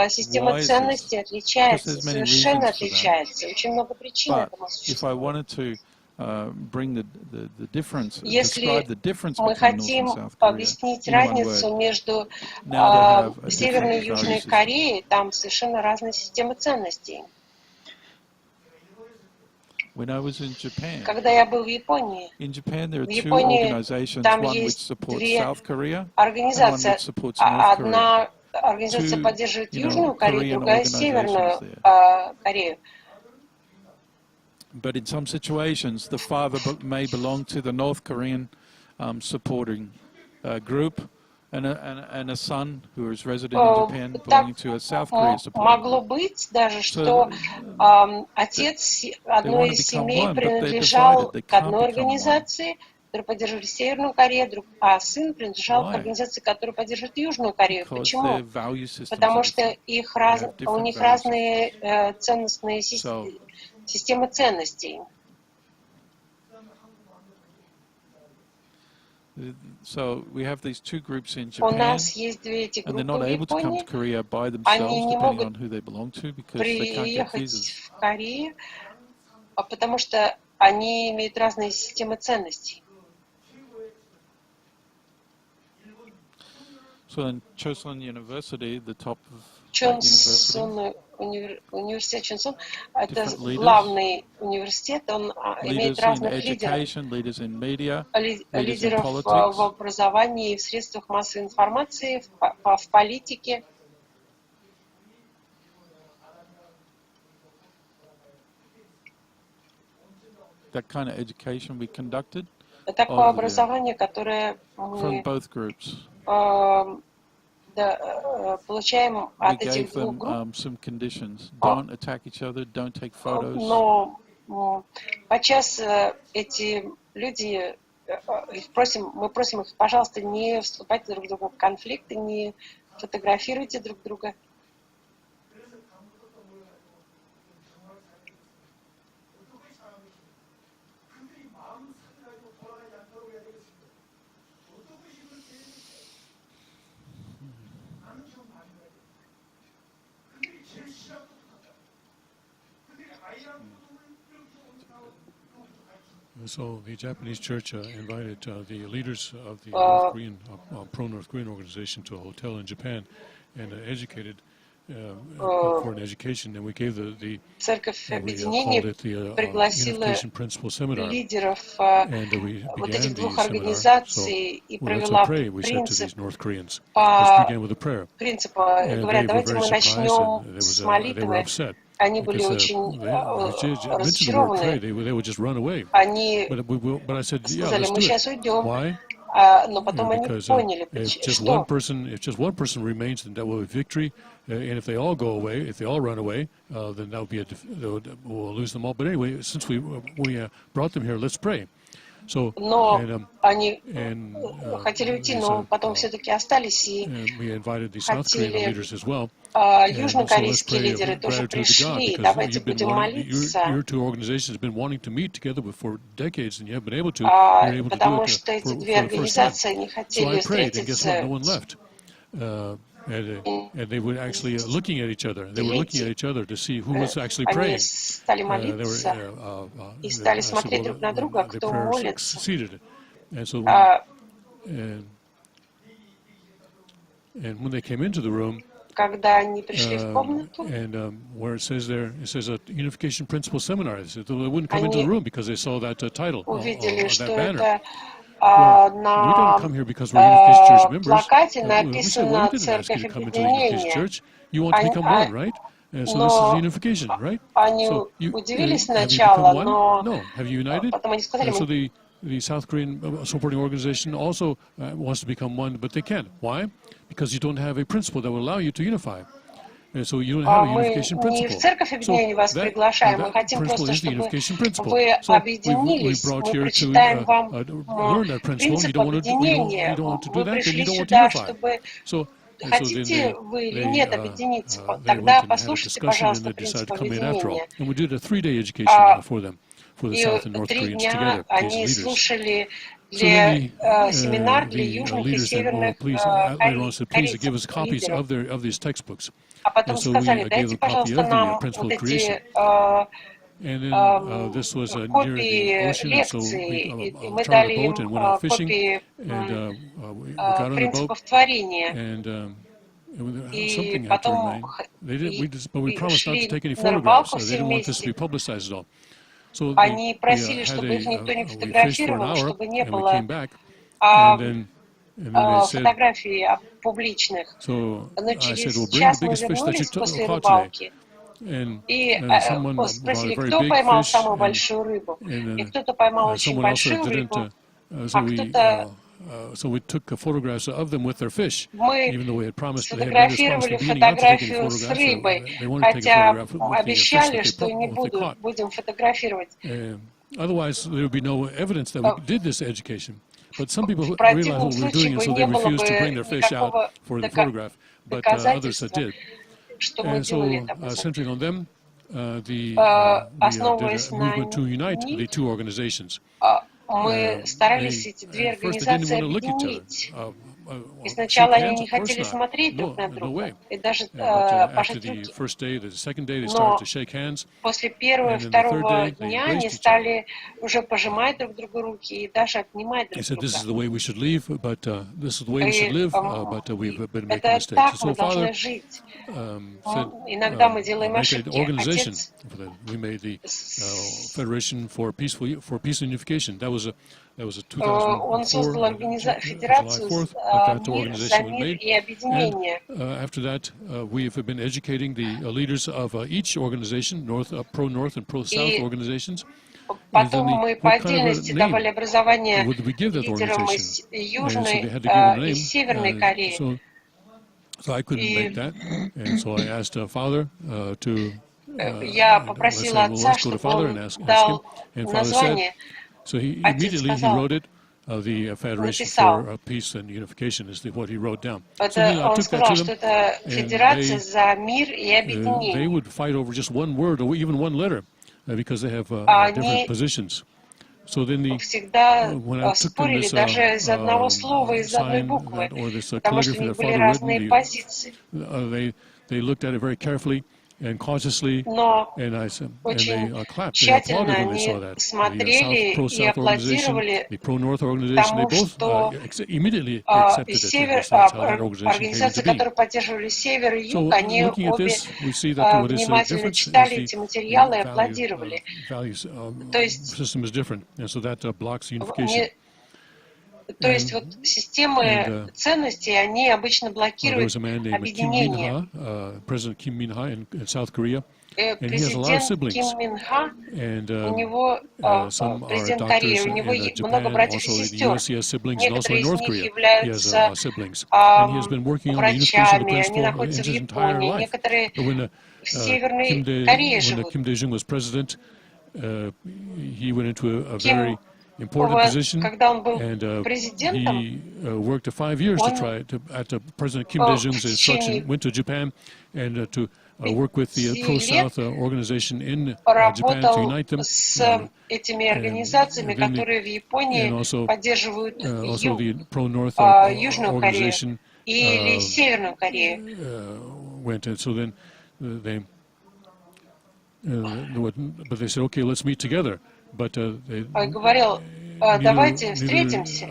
система ценностей отличается, совершенно отличается. Очень много причин этому существует. Если мы хотим объяснить разницу между Северной и Южной Кореей, там совершенно разные системы ценностей. Когда я был в Японии, там есть две организации. Одна организация поддерживает Южную Корею, другая Северную Корею. But in some situations, the father may belong to the North Korean supporting group, and a son who is resident in Japan belonging to a South Korean supporting group. Могло быть даже, что отец одной из семей принадлежал к одной организации, которая поддерживает Северную Корею, а сын принадлежал к организации, которая поддерживает Южную Корею. Почему? Потому что у них разные ценностные системы ценностей. У нас есть две эти группы в Японии. Они не могут приехать в Корею, потому что они имеют разные системы ценностей. Университет Чонсон — это главный университет, он имеет разных лидеров в образовании, в средствах массовой информации, в политике. Такое образование, которое мы получаем от этих двух групп, но подчас эти люди, мы просим их, пожалуйста, не вступайте друг с другом в конфликты, не фотографируйте друг друга. So the Japanese church invited the leaders of the North Korean, pro-North Korean organization to a hotel in Japan and educated for an education. And we gave Церковь Объединения пригласила лидеров вот этих двух организаций и провела принцип, говорят, давайте мы начнем с молитвы. Они были очень разочарованы. Они сказали, мы сейчас уйдем. Но потом они поняли, что if just one person remains, then that will be victory. And if they all go away, if they all run away, then we'll lose them all. But anyway, since we brought them here, let's pray. Но они хотели уйти, но потом все-таки остались и хотели. Южнокорейские лидеры тоже пришли. Давайте будем молиться, потому что эти две организации не хотели встретиться. And they were actually looking at each other. They were looking at each other to see who was actually Они praying. стали молиться и стали смотреть друг на друга, кто молится. And so, and when they came into the room, когда они пришли в комнату, and where it says there, it says a unification principle seminar. They wouldn't come into the room because they saw that title, увидели, что that banner. это На плакате написано «Церковь Объединения». Они удивились сначала, но потом они сказали, the South Korean supporting organization also wants to become one, but they can't. Why? Because you don't have a principle that will allow you to unify. And so you don't have a unification principle. Мы не в Церковь Объединения вас приглашаем, мы хотим просто, чтобы вы объединились. Мы прочитаем вам принцип объединения. Вы пришли сюда, чтобы... Хотите вы или нет объединиться, тогда послушайте, пожалуйста, принцип объединения. И 3 дня они слушали семинар для южных и северных корейцев. А потом сказали, дайте, пожалуйста, нам вот эти копии лекций, и мы дали им копии принципов творения. И потом шли на рыбалку все вместе. Они просили, чтобы их никто не фотографировал, чтобы не было фотографий публичных. Но через час мы вернулись после рыбалки и спросили, кто поймал самую большую рыбу. И кто-то поймал очень большую рыбу, а кто-то... So we took photographs of them with their fish, even though we had promised they had сфотографировали фотографию с рыбой, хотя обещали, что не будем фотографировать. Otherwise, there would be no evidence that we did this education. But some people realized what we were doing, and so they refused to bring their fish out for the photograph. But others did. And so, centering on them, the movement to unite the two organizations. Мы старались эти две организации объединить. И сначала они не хотели смотреть друг на друга, и даже пожать руки. Но после первого и второго дня они стали уже пожимать друг другу руки и даже обнимать друг друга. Это так мы должны жить. Иногда мы делаем ошибки. Отец он создал федерацию за мир и объединение. After that, we have been educating the leaders of each organization, pro-North and pro-South organizations. Потом мы по отдельности давали образование лидерам из Южной и Северной Кореи. So I couldn't make that, and so I asked Father to. Я попросила отца, чтобы он дал название. So he immediately he wrote it. The Federation for Peace and Unification is what he wrote down. So I took that to them, and they would fight over just one word or even one letter because they have different positions. So then when I took them this sign or this calligraphy that Father written, they looked at it very carefully and cautiously, and I said, and they clapped. They applauded when they saw that. The pro-South organization, the pro-North organization, they both immediately accepted it. That's how that organization came to be. So looking at this, we see that what is different is the value system is different, and so that blocks unification. То есть вот системы ценностей, они обычно блокируют объединение. Президент Ким Мин Ха in South Korea. Президент Ким Мин Ха, у него, президент Кореи, у него много братьев и сестер. Некоторые из них являются врачами, они находятся в Японии, некоторые в Северной Корее живут. important position, когда он был and президентом, he worked 5 years to try to, at President Kim Dae-jung's instruction, went to Japan and to work with the Pro-South organization in Japan to unite them. С этими организациями, которые в Японии поддерживают Южную Корею или Северную Корею. Went and so then they, but they said, okay, let's meet together. But говорил, давайте встретимся.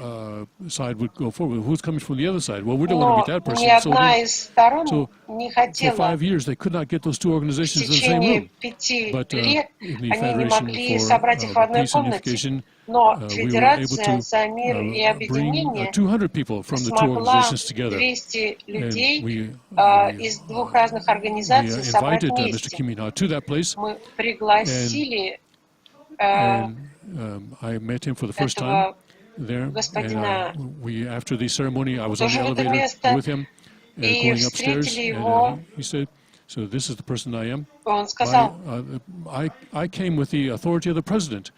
Side would go forward. Who's coming from the other side? Well, we don't want to meet that person. Ни одна из сторон не хотела. For 5 years, they could not get those two organizations in the same room. В течение 5 лет они не могли собрать их в одной комнате. Но Федерация за мир и объединение смогла 200 людей из двух разных организаций собрать вместе. Мы пригласили I met him for the first time there, and after the ceremony, I was on the elevator with him, going upstairs, and he said, "So this is the person I am. I came with the authority of the president,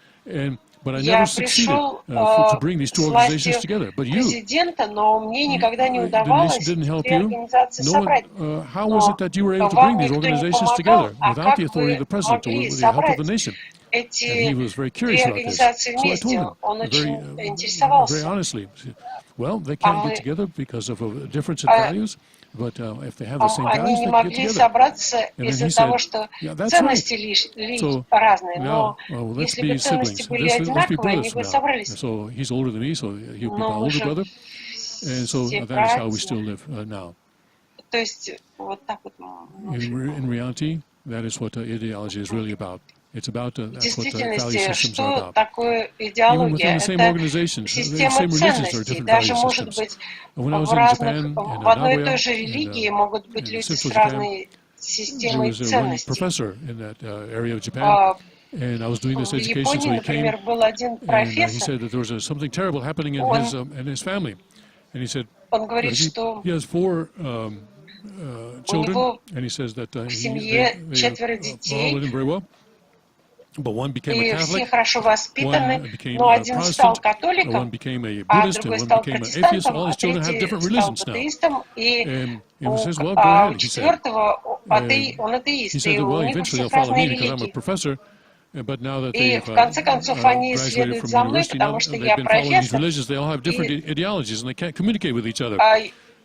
but I never succeeded to bring these two organizations together. But you, the nation didn't help you. How was it that you were able to bring these organizations together without the authority of the president or with the help of the nation?" And he was very curious about this. So I told him very honestly, well, they can't get together because of a difference in values, but if they have the same values, they can get together. And then he said, yeah, that's right. So now, let's be siblings. Let's be brothers now. So he's older than me, so he'll be my older brother. And so that is how we still live now. In reality, that is what ideology is really about. It's about that's what the value systems are about. Even within the same organizations, the same religions are different value systems. When I was in Japan, in Nagoya, in central Japan, there was one professor in that area of Japan, and I was doing this education, so he came, and he said that there was something terrible happening in his family. And he said, he has 4 children, and he says that they all live very well. But one became a Catholic, one became a Protestant, one became a Buddhist, and one became an atheist. All his children have different religions now. And he says, well, go ahead, he said. He said, well, eventually they'll follow me because I'm a professor. But now that they've graduated from university now, they've been following these religions, they all have different ideologies and they can't communicate with each other.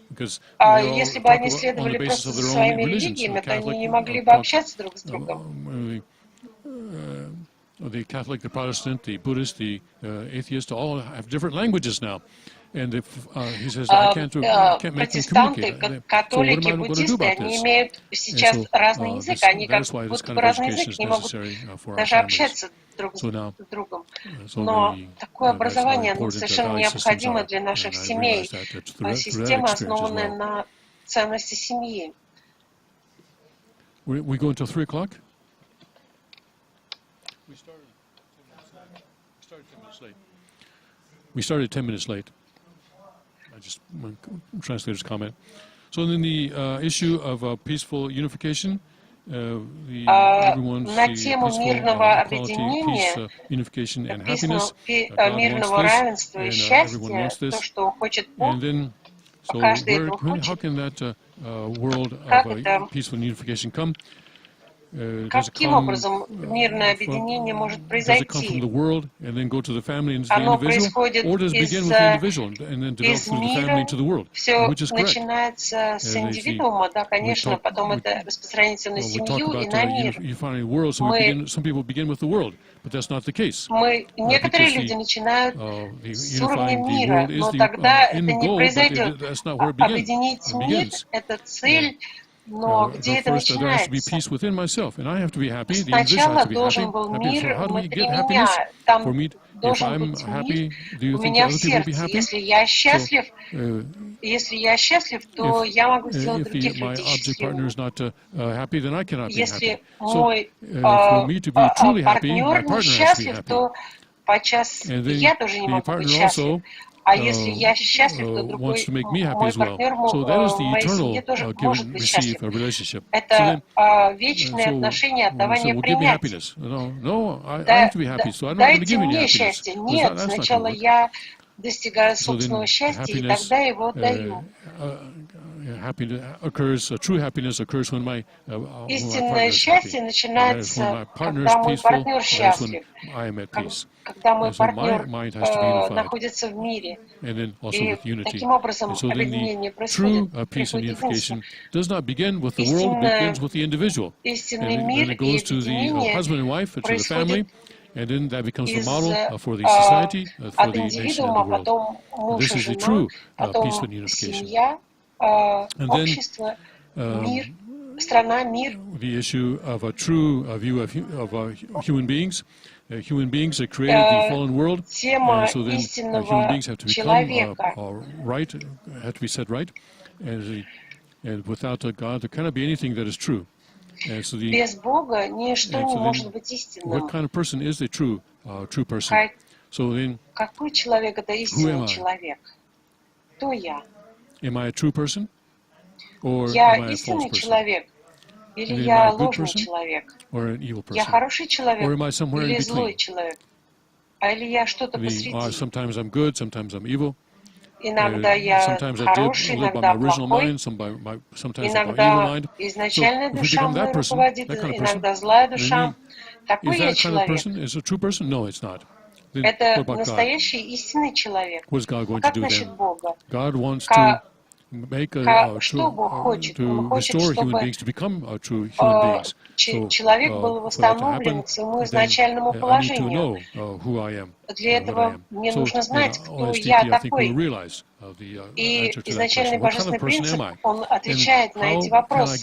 Because если бы они следовали просто за своими религиями, то они не могли бы общаться друг с другом. The Catholic, the Protestant, the Buddhist, the atheist, all have different languages now. And if, he says, I can't make them communicate. Католики, буддисты, они имеют сейчас разный язык, они как будто бы разный язык не могут даже общаться друг с другом. Но такое образование совершенно необходимо для наших семей. Система, основанная на ценности семьи. We go until 3 o'clock? We started 10 minutes late. I just translator's comment. So then the issue of peaceful unification, everyone's peaceful equality, peace, unification, and happiness. God wants this, and everyone wants this. And then, so how can that world of peaceful unification come? Каким образом мирное объединение может произойти? Оно происходит из мира, все начинается с индивидуума, да, конечно, потом это распространяется на семью и на мир. Некоторые люди начинают с уровня мира, но тогда это не произойдет. Объединить мир — это цель. Но где это начинается? Сначала должен был мир внутри меня, там должен быть мир у меня в сердце. Если я счастлив, то я могу сделать других людей счастливыми. Если мой партнер не счастлив, то подчас я тоже не могу быть счастлив. А если я счастлив, то другой, мой партнер в моей семье тоже может быть счастлив. Это вечные отношения отдавания-принятия. Дайте мне счастье. Нет, сначала я достигаю собственного счастья, и тогда его отдаю. Истинное счастье начинается, когда мой партнер счастлив, когда мой партнер находится в мире. И таким образом объединение приходит вместе. Истинный мир и объединение происходит от индивидуума, потом муж и жена, потом семья, общество, мир, страна, мир. Тема истинного человека. Без Бога ничто не может быть истинным. Какой человек — это истинный человек? Кто я? Я истинный человек? Или я ложный человек? Я хороший человек или злой человек? А или я что-то посреди? Иногда я хороший, иногда плохой, иногда изначальная душа мной руководит, иногда злая душа. Такой я человек. Это настоящий истинный человек. Как насчет Бога? Что Бог хочет? Он хочет, чтобы человек был восстановлен к своему изначальному положению. Для этого мне нужно знать, кто я такой. И изначальный Божественный Принцип, он отвечает на эти вопросы.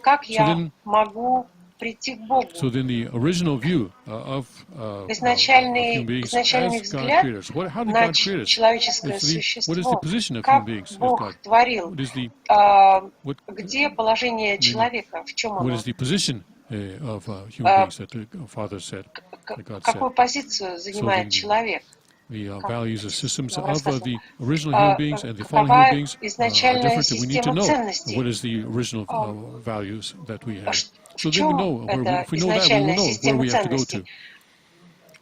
Как я могу прийти к Богу? Изначальный взгляд на человеческое существо, как Бог творил, где положение человека, в чем оно? Какую позицию занимает человек? Какова изначальная система ценностей? В чем эта изначальная система ценностей?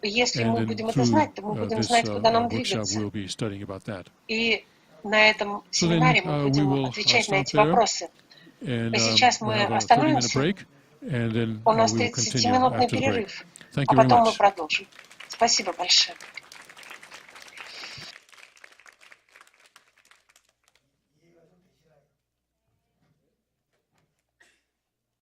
Если мы будем это знать, то мы будем знать, куда нам двигаться. И на этом семинаре мы будем отвечать на эти вопросы. И сейчас мы остановимся. У нас 30-минутный перерыв, а потом мы продолжим. Спасибо большое.